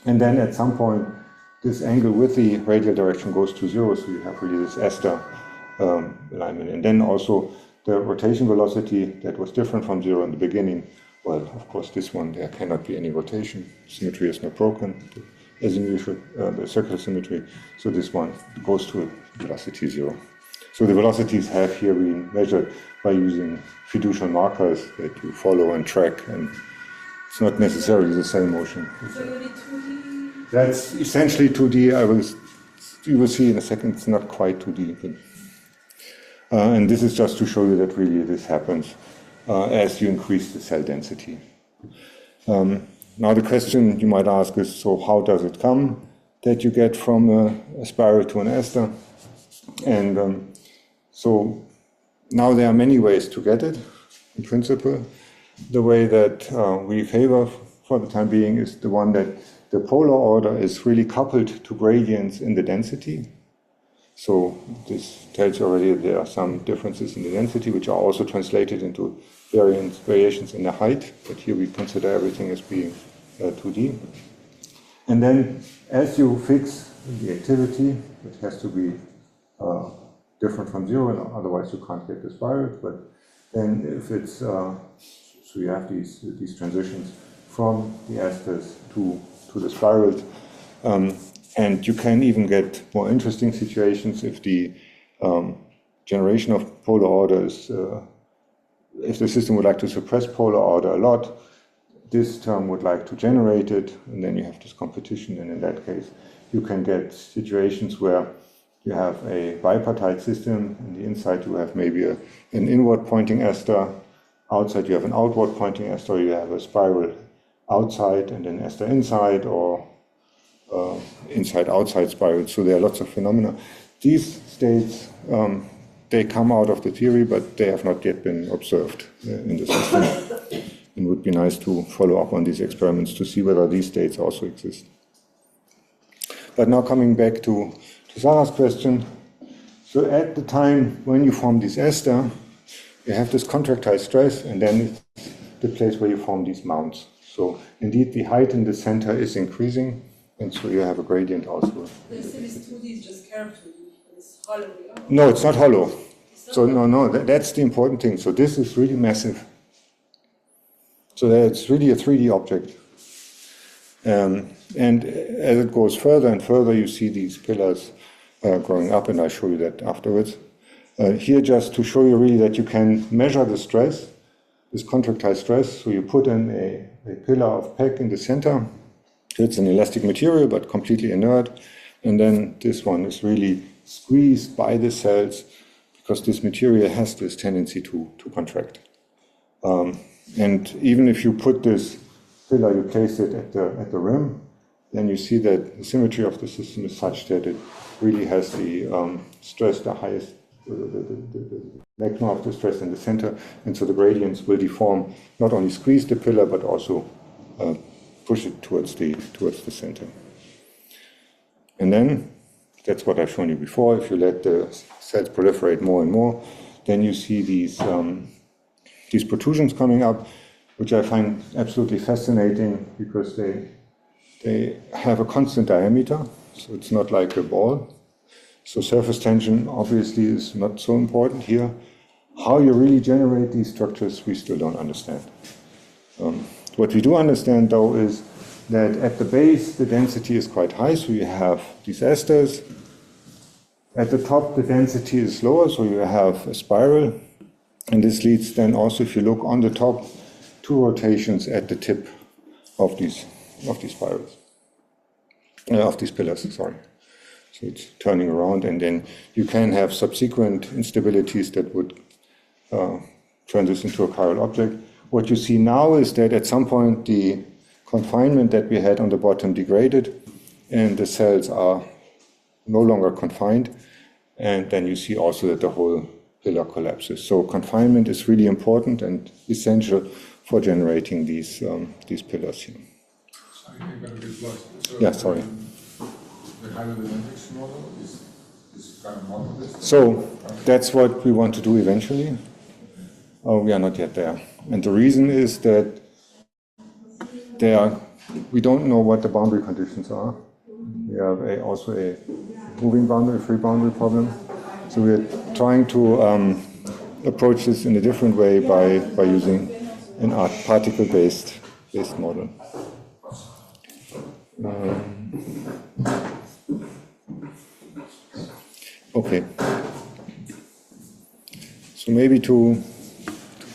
And then at some point, this angle with the radial direction goes to zero, so you have really this ester alignment. And then also the rotation velocity that was different from zero in the beginning. Well, of course, this one, there cannot be any rotation. Symmetry is not broken, as in usual, the circular symmetry. So this one goes to velocity zero. So the velocities have here been measured by using fiducial markers that you follow and track, and it's not necessarily the same motion. So you need 2D? That's essentially 2D. You will see in a second, it's not quite 2D. But, and this is just to show you that really this happens as you increase the cell density. Now the question you might ask is, so how does it come that you get from a spiral to an ester? And so now there are many ways to get it, in principle. The way that we favor for the time being is the one that the polar order is really coupled to gradients in the density. So this tells you already there are some differences in the density, which are also translated into variations in the height, but here we consider everything as being 2D. And then as you fix the activity, it has to be different from zero, otherwise you can't get the spiral. But then if it's, so So you have these transitions from the esters to the spirals. And you can even get more interesting situations if the generation of polar orders, if the system would like to suppress polar order a lot, this term would like to generate it, and then you have this competition, and in that case, you can get situations where you have a bipartite system. In the inside, you have maybe an inward pointing ester. Outside, you have an outward pointing ester. You have a spiral outside and an ester inside, or inside-outside spiral. So there are lots of phenomena. These states, they come out of the theory, but they have not yet been observed in the system. It would be nice to follow up on these experiments to see whether these states also exist. But now coming back to Sarah's question. So at the time when you form this ester, you have this contractile stress, and then it's the place where you form these mounts. So indeed, the height in the center is increasing, and so you have a gradient also. The series 2D is just curved 2D, it's hollow. No, it's not hollow. So no, that's the important thing. So this is really massive. So it's really a 3D object. And as it goes further and further, you see these pillars growing up, and I'll show you that afterwards. Here, just to show you really that you can measure the stress, this contractile stress. So you put in a pillar of PEG in the center. It's an elastic material, but completely inert. And then this one is really squeezed by the cells, because this material has this tendency to contract. And even if you put this pillar, you place it at the rim, then you see that the symmetry of the system is such that it really has the stress, the highest, the maximum of the stress in the center, and so the gradients will deform, not only squeeze the pillar, but also push it towards the center. And then, that's what I've shown you before, if you let the cells proliferate more and more, then you see these protrusions coming up, which I find absolutely fascinating, because they have a constant diameter, so it's not like a ball. So surface tension obviously is not so important here. How you really generate these structures, we still don't understand. What we do understand, though, is that at the base the density is quite high, so you have these esters. At the top the density is lower, so you have a spiral, and this leads then also, if you look on the top, to rotations at the tip of these spirals, of these pillars, sorry. So it's turning around, and then you can have subsequent instabilities that would turn this into a chiral object. What you see now is that at some point the confinement that we had on the bottom degraded, and the cells are no longer confined, and then you see also that the whole pillar collapses. So confinement is really important and essential for generating these pillars here. Sorry, I got a bit lost. So, Yeah, sorry. The hydrodynamics model is kind of modelist. So that's what we want to do eventually. We are not yet there. And the reason is that we don't know what the boundary conditions are. We have also a moving boundary, free boundary problem. So we're trying to approach this in a different way by using an particle-based model. Okay. So maybe to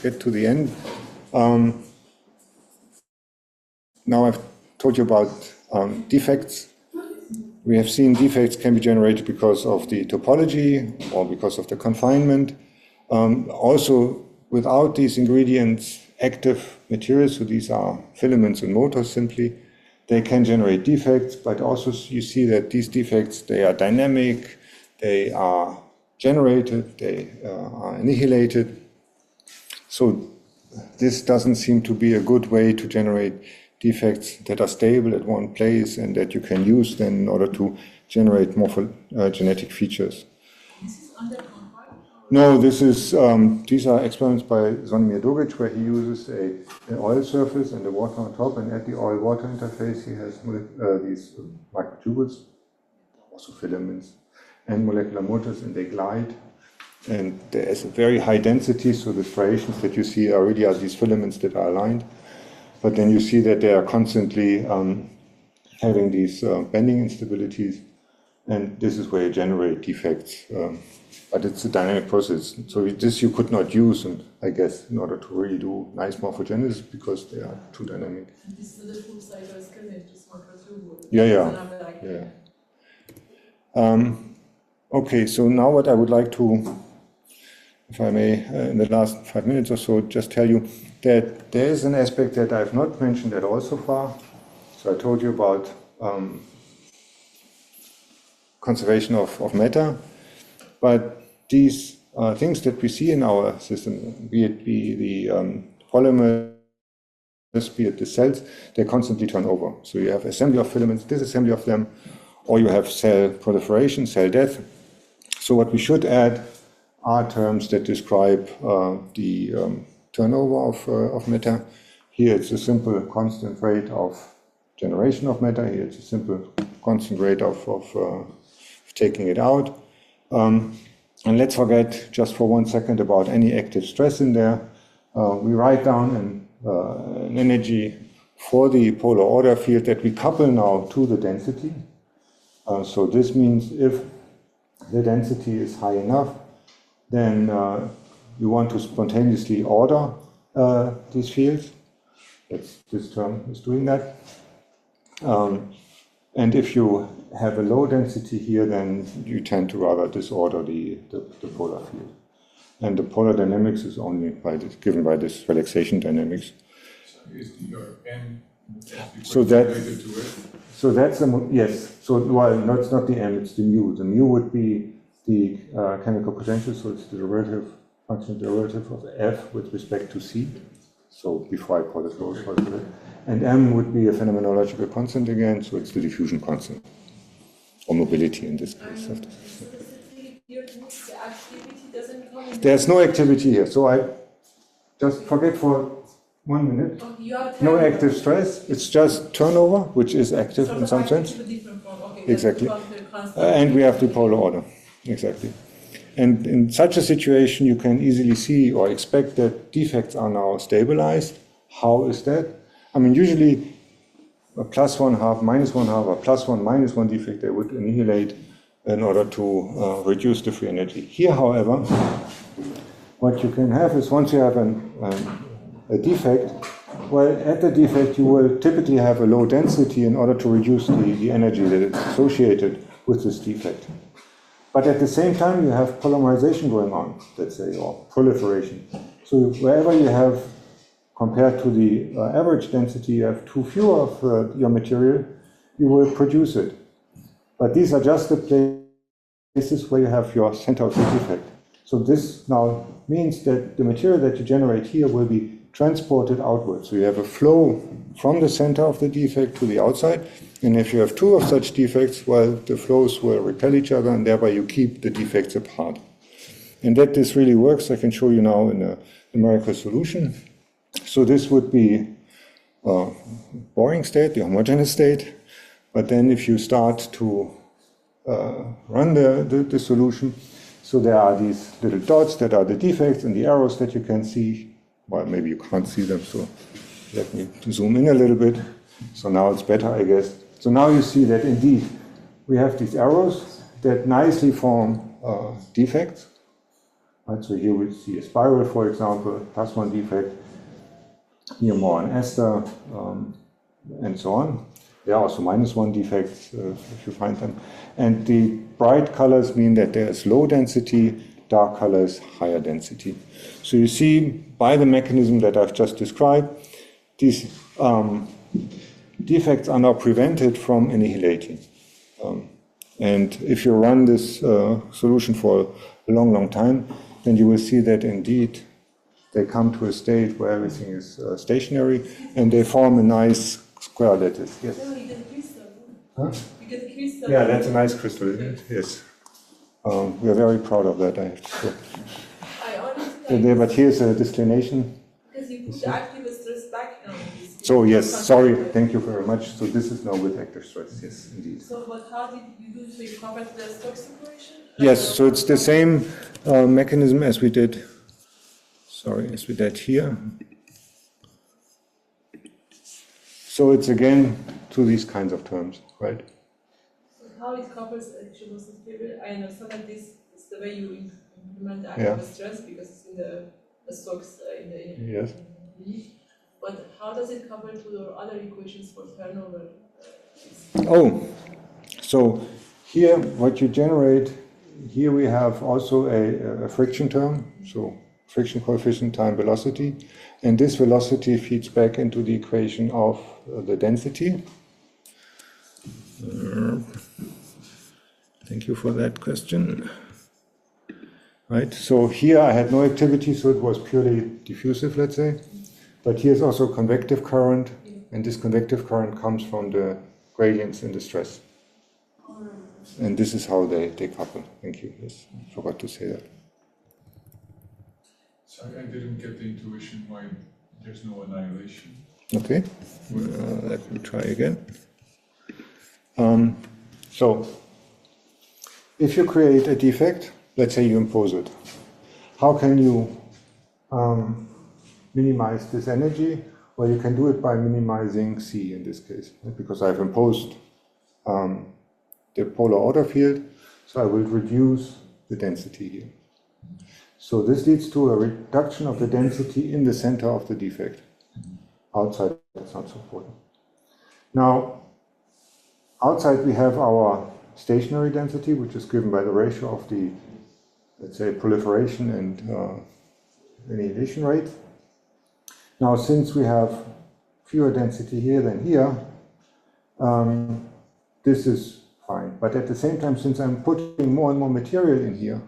get to the end. Now I've told you about defects. We have seen defects can be generated because of the topology or because of the confinement. Also, without these ingredients, active materials, so these are filaments and motors simply, they can generate defects, but also you see that these defects, they are dynamic, they are generated, they are annihilated. So this doesn't seem to be a good way to generate defects that are stable at one place and that you can use then in order to generate morphogenetic features. This is under confined? No, this is these are experiments by Zvonimir Dogic, where he uses an oil surface and the water on top, and at the oil-water interface he has these microtubules, also filaments, and molecular motors, and they glide. and there's a very high density, so the striations that you see are really these filaments that are aligned. But then you see that they are constantly having these bending instabilities, and this is where you generate defects. But it's a dynamic process, so this you could not use, and I guess, in order to really do nice morphogenesis, because they are too dynamic. This is the full cycle scanning, just Yeah. Okay, so now what I would like to, if I may, in the last 5 minutes or so, just tell you that there is an aspect that I've not mentioned at all so far. So I told you about conservation of matter, but these things that we see in our system, be it the polymers, be it the cells, they constantly turn over. So you have assembly of filaments, disassembly of them, or you have cell proliferation, cell death. So what we should add are terms that describe the turnover of matter. Here it's a simple constant rate of generation of matter. Here it's a simple constant rate of taking it out. And let's forget just for 1 second about any active stress in there. We write down an energy for the polar order field that we couple now to the density. So this means if the density is high enough, then you want to spontaneously order these fields. This term is doing that. And if you have a low density here, then you tend to rather disorder the polar field. And the polar dynamics is only given by this relaxation dynamics. So is your M So that- related to it? So that's yes. So well, no, it's not the M, it's the mu. The mu would be the chemical potential, so it's the derivative, functional derivative of F with respect to C. So before I call it low, and M would be a phenomenological constant again, so it's the diffusion constant, or mobility in this case. The activity doesn't come in. There's no activity here, so I just forget for 1 minute. Oh, you are No telling- active stress, it's just turnover, which is active sort in of some activity sense. with different form. Okay, Exactly. that's the constant. And we have the polar order, exactly. And in such a situation, you can easily see or expect that defects are now stabilized. How is that? I mean, usually a +1/2, -1/2, or +1, -1 defect, they would annihilate in order to reduce the free energy. Here, however, what you can have is once you have a defect, well, at the defect you will typically have a low density in order to reduce the energy that is associated with this defect. But at the same time you have polymerization going on, let's say, or proliferation. So wherever you have, compared to the average density, you have too few of your material, you will produce it. But these are just the places where you have your center of the defect. So this now means that the material that you generate here will be transported outwards. So you have a flow from the center of the defect to the outside. And if you have two of such defects, well, the flows will repel each other, and thereby you keep the defects apart. And that this really works, I can show you now in a numerical solution. So this would be a boring state, the homogeneous state. But then if you start to run the solution, so there are these little dots that are the defects and the arrows that you can see. Well, maybe you can't see them, so let me zoom in a little bit. So now it's better, I guess. So now you see that indeed we have these arrows that nicely form defects. Right, so here we see a spiral, for example, +1 defect. Here more an ester, and so on. There are also -1 defects if you find them. And the bright colors mean that there is low density, dark colors, higher density. So you see by the mechanism that I've just described, these defects are now prevented from annihilating. And if you run this solution for a long, long time, then you will see that indeed they come to a state where everything is stationary and they form a nice square lattice. Yes. No, you get crystal. Huh? You get crystal. Yeah, that's a nice crystal, isn't it? Yes. We are very proud of that, I have to say. I honestly But here's a declination. because you put the active stress back on this. So yes, sorry, thank you very much. So this is now with active stress, yes, indeed. So, but how did you do? So you covered the Stokes equation? Yes, so it's the same mechanism as we did. Sorry, as we did here. So it's again to these kinds of terms, right? So how it covers actual period? I understand that this is the way you implement the Yeah. active stress because it's in the Stokes Yes. But how does it cover to the other equations for turnover? Oh, so here what you generate, here we have also a friction term, so friction coefficient time velocity, and this velocity feeds back into the equation of the density. Thank you for that question. Right, so here I had no activity, so it was purely diffusive, let's say. But here's also convective current, and this convective current comes from the gradients in the stress. And this is how they couple. Thank you. Yes, I forgot to say that. Sorry, I didn't get the intuition why there's no annihilation. Okay, let me try again. So, if you create a defect, let's say you impose it, how can you minimize this energy? Well, you can do it by minimizing C in this case, because I've imposed the polar order field, so I will reduce the density here. So this leads to a reduction of the density in the center of the defect. Outside, that's not so important. Now, outside we have our stationary density, which is given by the ratio of the, let's say, proliferation and annihilation rate. Now, since we have fewer density here than here, this is fine. But at the same time, since I'm putting more and more material in here,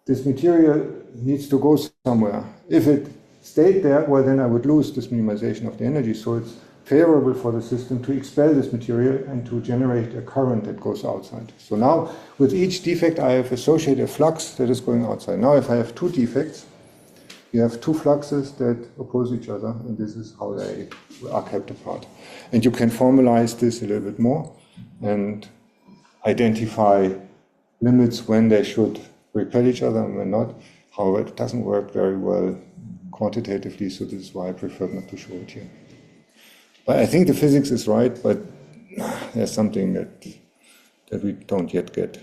this material needs to go somewhere. If it stayed there, well, then I would lose this minimization of the energy. So it's favorable for the system to expel this material and to generate a current that goes outside. So now, with each defect, I have associated a flux that is going outside. Now, if I have two defects, you have two fluxes that oppose each other, and this is how they are kept apart. And you can formalize this a little bit more and identify limits when they should repel each other and when not. However, it doesn't work very well quantitatively, so this is why I prefer not to show it here. But I think the physics is right, but there's something that we don't yet get.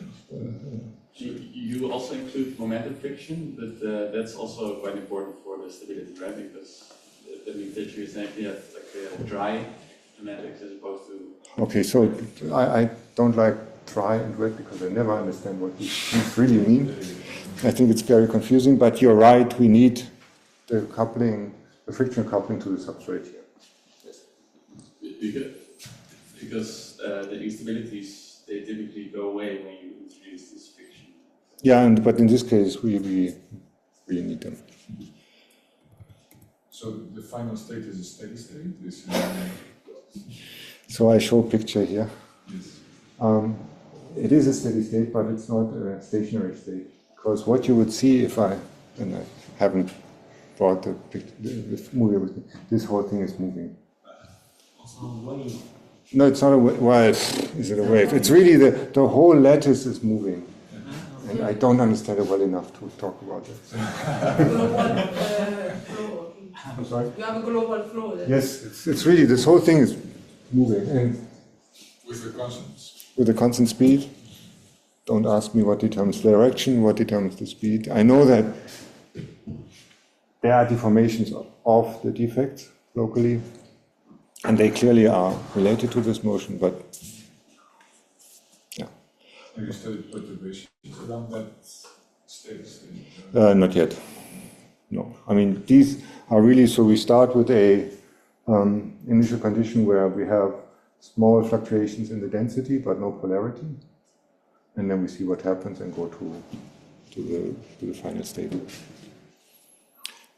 You also include momentum friction, but that's also quite important for the stability, right? Because that means that you essentially have like a dry kinetics as opposed to... Okay, so I don't like dry and wet because I never understand what these really mean. I think it's very confusing, but you're right, we need the coupling, the frictional coupling to the substrate here. Because the instabilities, they typically go away when you introduce this friction. Yeah, but in this case, we really need them. So the final state is a steady state? This is So I show a picture here. yes. It is a steady state, but it's not a stationary state. Because what you would see if I haven't brought the movie with me, this whole thing is moving. No, it's not a wave. Well, is it a wave? It's really the whole lattice is moving. And I don't understand it well enough to talk about it. Global flow. I'm sorry? You have a global flow. Then. Yes, it's really, this whole thing is moving. And With the constants. with a constant speed. Don't ask me what determines the direction, what determines the speed. I know that there are deformations of the defects locally, and they clearly are related to this motion, but yeah. Have you studied perturbations around that steady state? Not yet. No. I mean, these are really, so we start with a initial condition where we have small fluctuations in the density, but no polarity. And then we see what happens and go to the final state.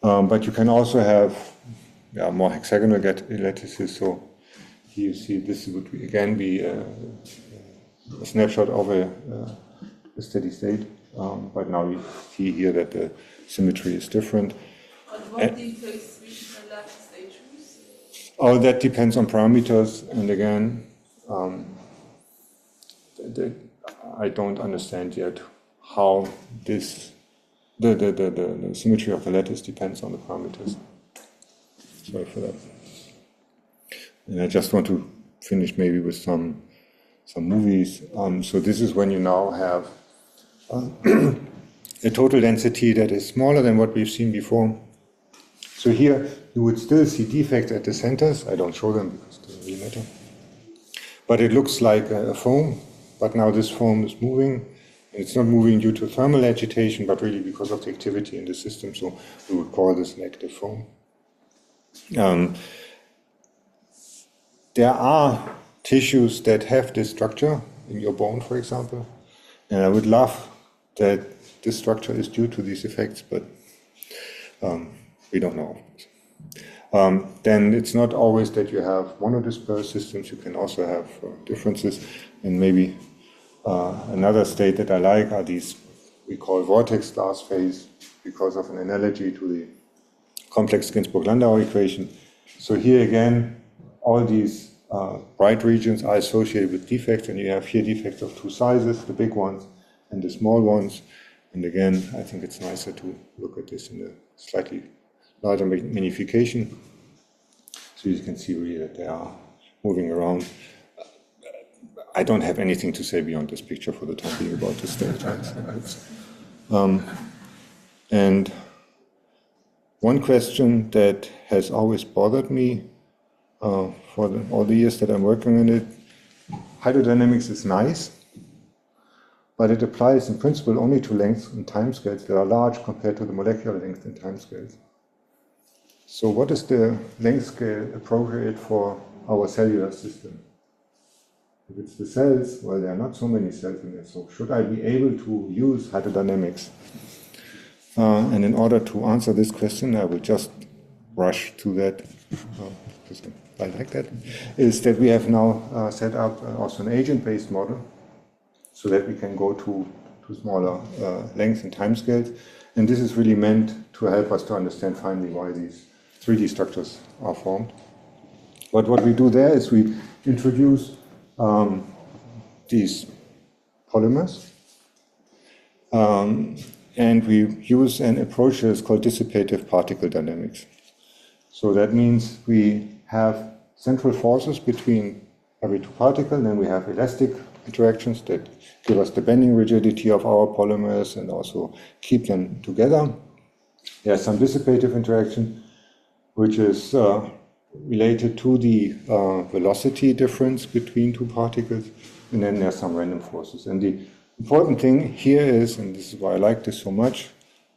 But you can also have more hexagonal lattices. So here you see this would again be a snapshot of a steady state. But now you see here that the symmetry is different. But what defects regional lattice they choose? Oh, that depends on parameters, and again, I don't understand yet how this, the symmetry of the lattice depends on the parameters. Sorry for that. And I just want to finish maybe with some movies. So this is when you now have a total density that is smaller than what we've seen before. So here you would still see defects at the centers. I don't show them because they don't really matter. But it looks like a foam, but now this foam is moving. It's not moving due to thermal agitation, but really because of the activity in the system. So we would call this an active foam. There are tissues that have this structure, in your bone, for example. And I would love that this structure is due to these effects, but we don't know. Then it's not always that you have monodispersed systems. You can also have differences. And maybe another state that I like are these we call vortex glass phase because of an analogy to the complex Ginzburg-Landau equation. So here again, all these bright regions are associated with defects, and you have here defects of two sizes, the big ones and the small ones. And again, I think it's nicer to look at this in a slightly larger magnification. So you can see really that they are moving around. I don't have anything to say beyond this picture for the time being about this state. And one question that has always bothered me for all the years that I'm working on it, hydrodynamics is nice, but it applies in principle only to lengths and timescales that are large compared to the molecular length and timescales. So what is the length scale appropriate for our cellular system? If it's the cells, well, there are not so many cells in there, so should I be able to use hydrodynamics? And in order to answer this question, I will just rush to that, because I like that, is that we have now set up also an agent-based model so that we can go to smaller lengths and timescales. And this is really meant to help us to understand finally why these 3D structures are formed. But what we do there is we introduce these polymers, and we use an approach that is called dissipative particle dynamics. So that means we have central forces between every two particles, and we have elastic interactions that give us the bending rigidity of our polymers and also keep them together. There's some dissipative interaction, which is related to the velocity difference between two particles, and then there's some random forces. And the important thing here is, and this is why I like this so much,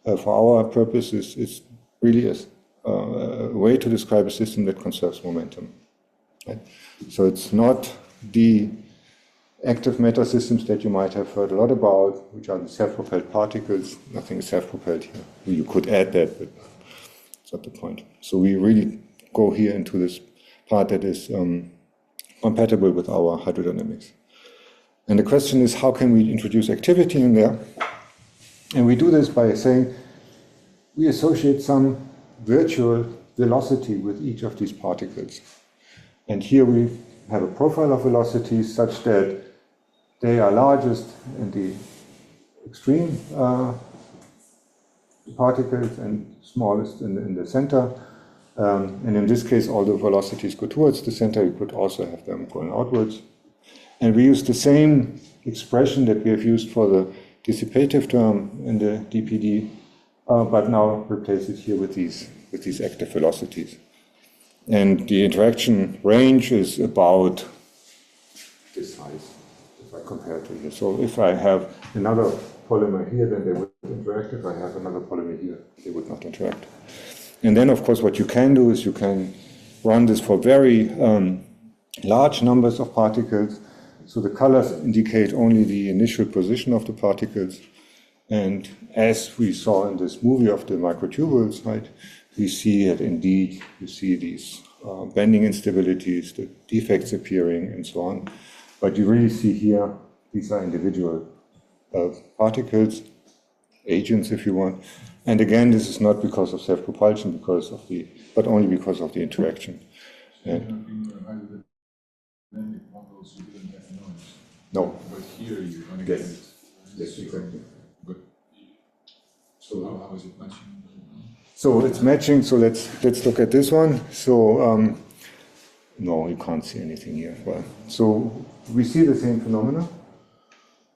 for our purposes, it's really a way to describe a system that conserves momentum. Right? So it's not the active matter systems that you might have heard a lot about, which are the self-propelled particles. Nothing is self-propelled here. You could add that, but it's not the point. So we really go here into this part that is compatible with our hydrodynamics. And the question is, how can we introduce activity in there? And we do this by saying we associate some virtual velocity with each of these particles. And here we have a profile of velocities such that they are largest in the extreme particles and smallest in the center. And in this case, all the velocities go towards the center. You could also have them going outwards. And we use the same expression that we have used for the dissipative term in the DPD, but now replace it here with these active velocities. And the interaction range is about this size, if I compare it to here. So if I have another polymer here, then they would interact. If I have another polymer here, they would not interact. And then, of course, what you can do is you can run this for very large numbers of particles. So the colors indicate only the initial position of the particles. And as we saw in this movie of the microtubules, right, we see that indeed you see these bending instabilities, the defects appearing, and so on. But you really see here, these are individual particles, agents, if you want. And again, this is not because of self-propulsion, but only because of the interaction. And In your hydrodynamic models, you didn't have noise. no, But here you're going to get yes, it. yes, exactly. But so how is it matching? So it's matching. So let's look at this one. So no, you can't see anything here. Well, so we see the same phenomena.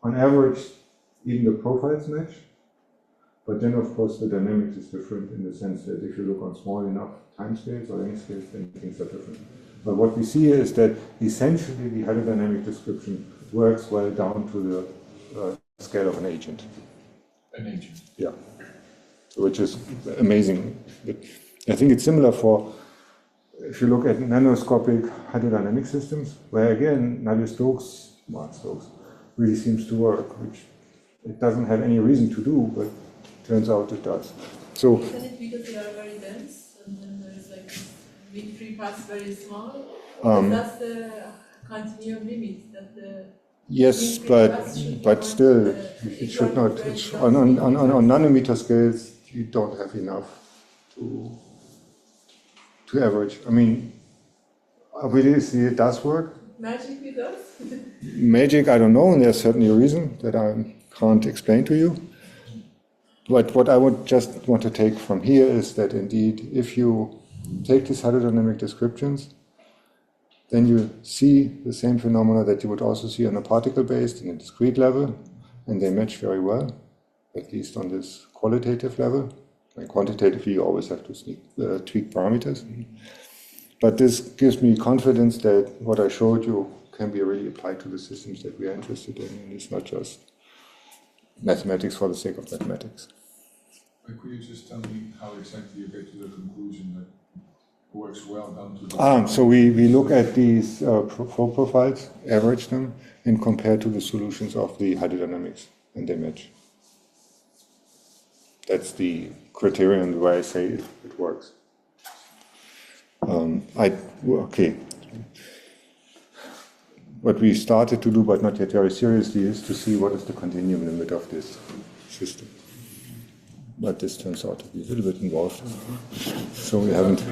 On average, even the profiles match. But then, of course, the dynamics is different in the sense that if you look on small enough time scales or length scales, then things are different. But what we see here is that essentially the hydrodynamic description works well down to the scale of an agent. An agent. Yeah, which is amazing. But I think it's similar for, if you look at nanoscopic hydrodynamic systems, where again, Navier-Stokes really seems to work, which it doesn't have any reason to do, but turns out it does. So, Isn't it because they are very dense and then there is like mean-free paths very small? That's the continuum limit that the yes, but still, it should not. It's on nanometer scales, you don't have enough to average. I mean, obviously it does work. magically does? Magic, I don't know, and there's certainly a reason that I can't explain to you. But what I would just want to take from here is that indeed, if you take these hydrodynamic descriptions, then you see the same phenomena that you would also see on a particle-based in a discrete level, and they match very well, at least on this qualitative level. And quantitatively, you always have to tweak parameters. But this gives me confidence that what I showed you can be really applied to the systems that we are interested in, and it's not just mathematics for the sake of mathematics. But could you just tell me how exactly you get to the conclusion that it works well down to the... So we look at these flow profiles, average them, and compare to the solutions of the hydrodynamics, and they match. That's the criterion where I say it works. Okay. What we started to do, but not yet very seriously, is to see what is the continuum limit of this system. But this turns out to be a little bit involved. So we haven't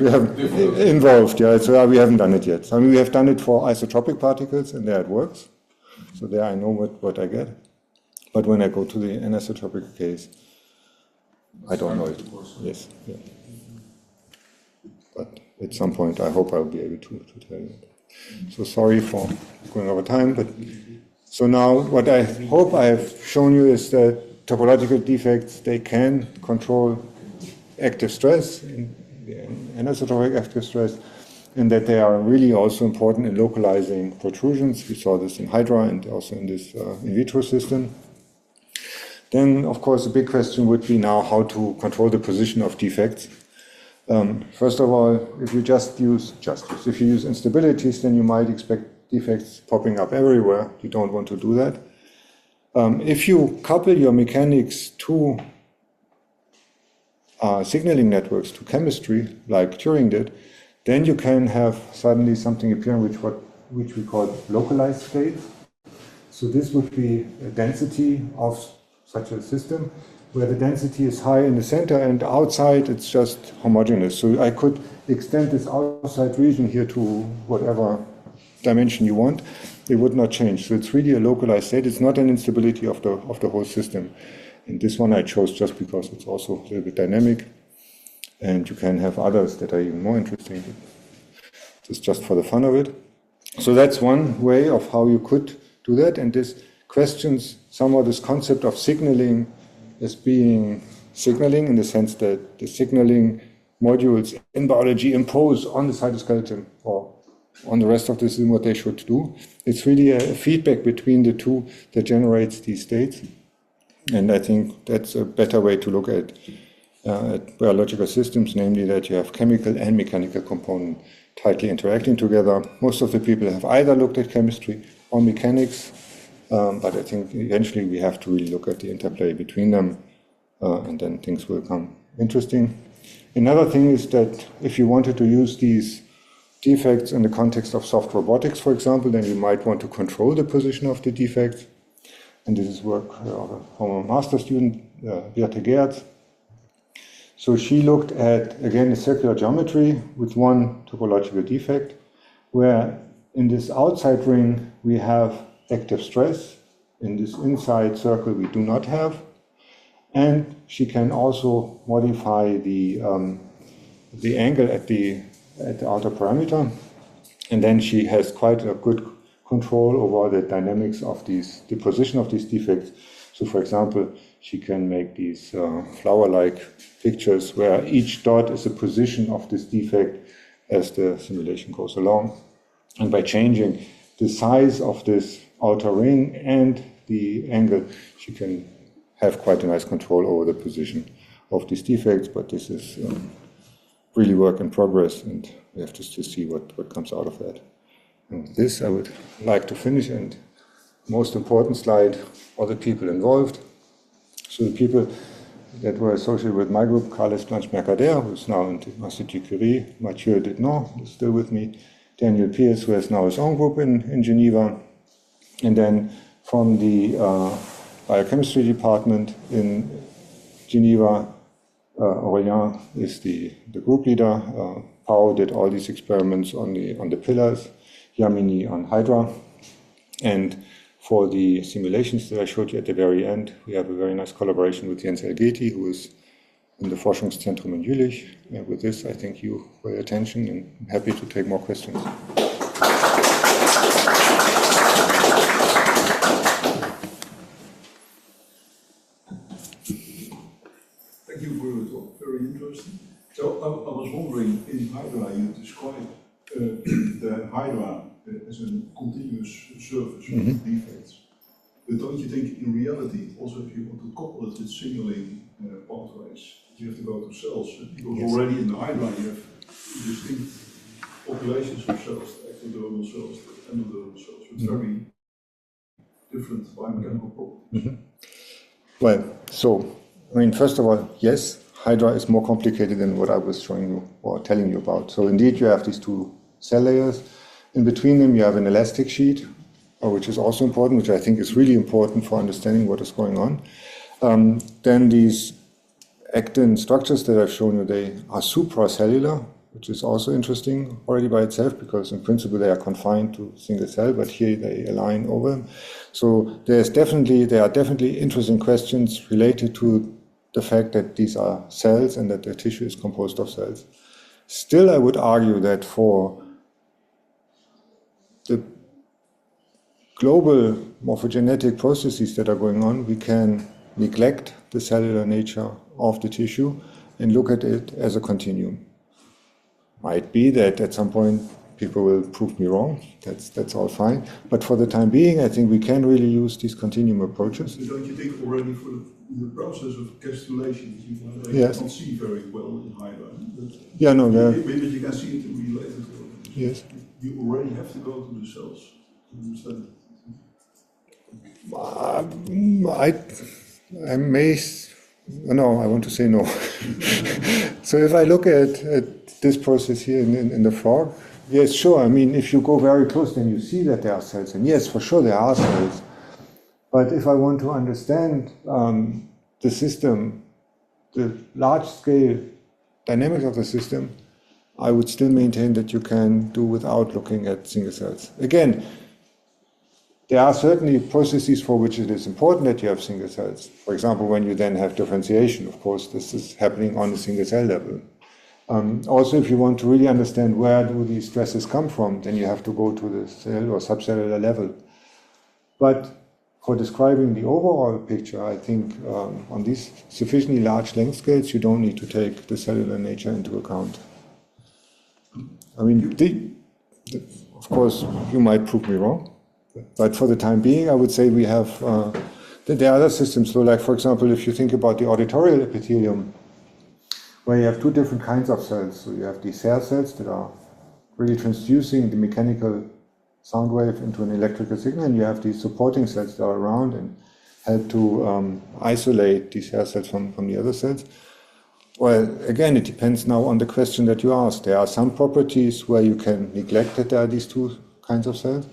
involved, yeah. So we haven't done it yet. I mean, we have done it for isotropic particles, and there it works. So there I know what I get. But when I go to the anisotropic case, I don't know it. Yes, yeah. But at some point, I hope I'll be able to tell you. So sorry for going over time, but so now what I hope I have shown you is that topological defects, they can control active stress, anisotropic active stress, and that they are really also important in localizing protrusions. We saw this in Hydra and also in this in vitro system. Then, of course, the big question would be now how to control the position of defects. First of all, if you if you use instabilities, then you might expect defects popping up everywhere. You don't want to do that. If you couple your mechanics to signaling networks, to chemistry, like Turing did, then you can have suddenly something appear which we call localized states. So this would be a density of such a system, where the density is high in the center and outside it's just homogeneous. So I could extend this outside region here to whatever dimension you want. It would not change. So it's really a localized state. It's not an instability of the whole system. And this one I chose just because it's also a little bit dynamic. And you can have others that are even more interesting. Just for the fun of it. So that's one way of how you could do that. And this questions somewhat this concept of signaling as being signaling in the sense that the signaling modules in biology impose on the cytoskeleton or on the rest of the system what they should do. It's really a feedback between the two that generates these states. And I think that's a better way to look at biological systems, namely that you have chemical and mechanical component tightly interacting together. Most of the people have either looked at chemistry or mechanics, but I think eventually we have to really look at the interplay between them, and then things will come interesting. Another thing is that if you wanted to use these defects in the context of soft robotics, for example, then you might want to control the position of the defects. And this is work from a master student, Birte Gerz. So she looked at, again, a circular geometry with one topological defect. where in this outside ring we have active stress, in this inside circle we do not have, and she can also modify the angle at the outer parameter, and then she has quite a good control over the dynamics of the position of these defects. So for example, she can make these flower-like pictures where each dot is a position of this defect as the simulation goes along. And by changing the size of this outer ring and the angle, she can have quite a nice control over the position of these defects, but this is really work in progress, and we have to still see what comes out of that. And this I would like to finish, and most important slide are the people involved. So the people that were associated with my group: Carles Blanche-Mercader, who's now in the Institut Curie; Mathieu Ditnon, who's still with me; Daniel Pierce, who has now his own group in Geneva; and then from the biochemistry department in Geneva, Aurélien is the group leader. Pau did all these experiments on the pillars, Yamini on Hydra, and for the simulations that I showed you at the very end, we have a very nice collaboration with Jens Elgeti, who is in the Forschungszentrum in Jülich. And with this, I thank you for your attention, and I'm happy to take more questions. Thank you for your talk, very interesting. So I was wondering, in Hydra you described the Hydra as a continuous surface of defects. But don't you think in reality, also if you want to couple it with signaling pathways, you have to go to cells? Because already in the Hydra you have distinct populations of cells, the ectodermal cells, the endodermal cells, with very different biomechanical properties. Well, so, I mean, first of all, yes, Hydra is more complicated than what I was showing you or telling you about. So indeed, you have these two cell layers. In between them, you have an elastic sheet, which is also important, which I think is really important for understanding what is going on. Then these actin structures that I've shown you, they are supracellular, which is also interesting already by itself, because in principle they are confined to single cell, but here they align over them. So there are definitely interesting questions related to the fact that these are cells and that the tissue is composed of cells. Still, I would argue that for the global morphogenetic processes that are going on, we can neglect the cellular nature of the tissue and look at it as a continuum. Might be that at some point people will prove me wrong, that's all fine. But for the time being, I think we can really use these continuum approaches. So don't you think already for the process of castellation, you Yes. can't see very well in Hydra? Yeah, no, Maybe you can see it in related organisms. yes. You already have to go to the cells to understand I may, no, I want to say no. So if I look at this process here in the frog, yes, sure. I mean, if you go very close, then you see that there are cells. And yes, for sure there are cells. But if I want to understand the system, the large-scale dynamics of the system, I would still maintain that you can do without looking at single cells. Again, there are certainly processes for which it is important that you have single cells. For example, when you then have differentiation, of course, this is happening on a single cell level. Also, if you want to really understand where do these stresses come from, then you have to go to the cell or subcellular level. But for describing the overall picture, I think on these sufficiently large length scales, you don't need to take the cellular nature into account. I mean, of course, you might prove me wrong. But for the time being, I would say we have, there are other systems. So like, for example, if you think about the auditorial epithelium, where you have two different kinds of cells. So you have these hair cells that are really transducing the mechanical sound wave into an electrical signal, and you have these supporting cells that are around and help to isolate these hair cells from the other cells. Well, again, it depends now on the question that you ask. There are some properties where you can neglect that there are these two kinds of cells.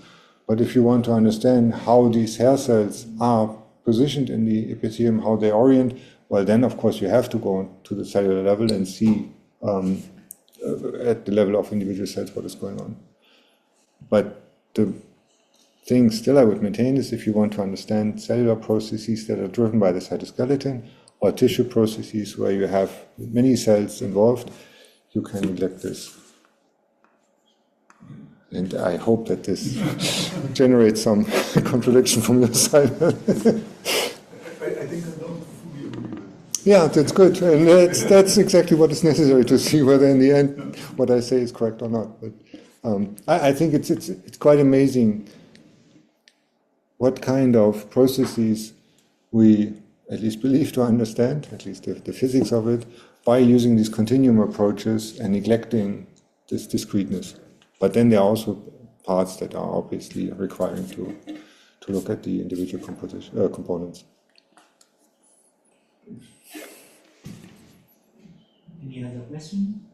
But if you want to understand how these hair cells are positioned in the epithelium, how they orient, well, then, of course, you have to go to the cellular level and see at the level of individual cells what is going on. But the thing still I would maintain is if you want to understand cellular processes that are driven by the cytoskeleton or tissue processes where you have many cells involved, you can neglect this. And I hope that this generates some contradiction from your side. I think I don't fully agree with it. Yeah, that's good. And that's exactly what is necessary to see whether in the end what I say is correct or not. But I think it's quite amazing what kind of processes we at least believe to understand, at least the physics of it, by using these continuum approaches and neglecting this discreteness. But then there are also parts that are obviously requiring to look at the individual components. Any other question?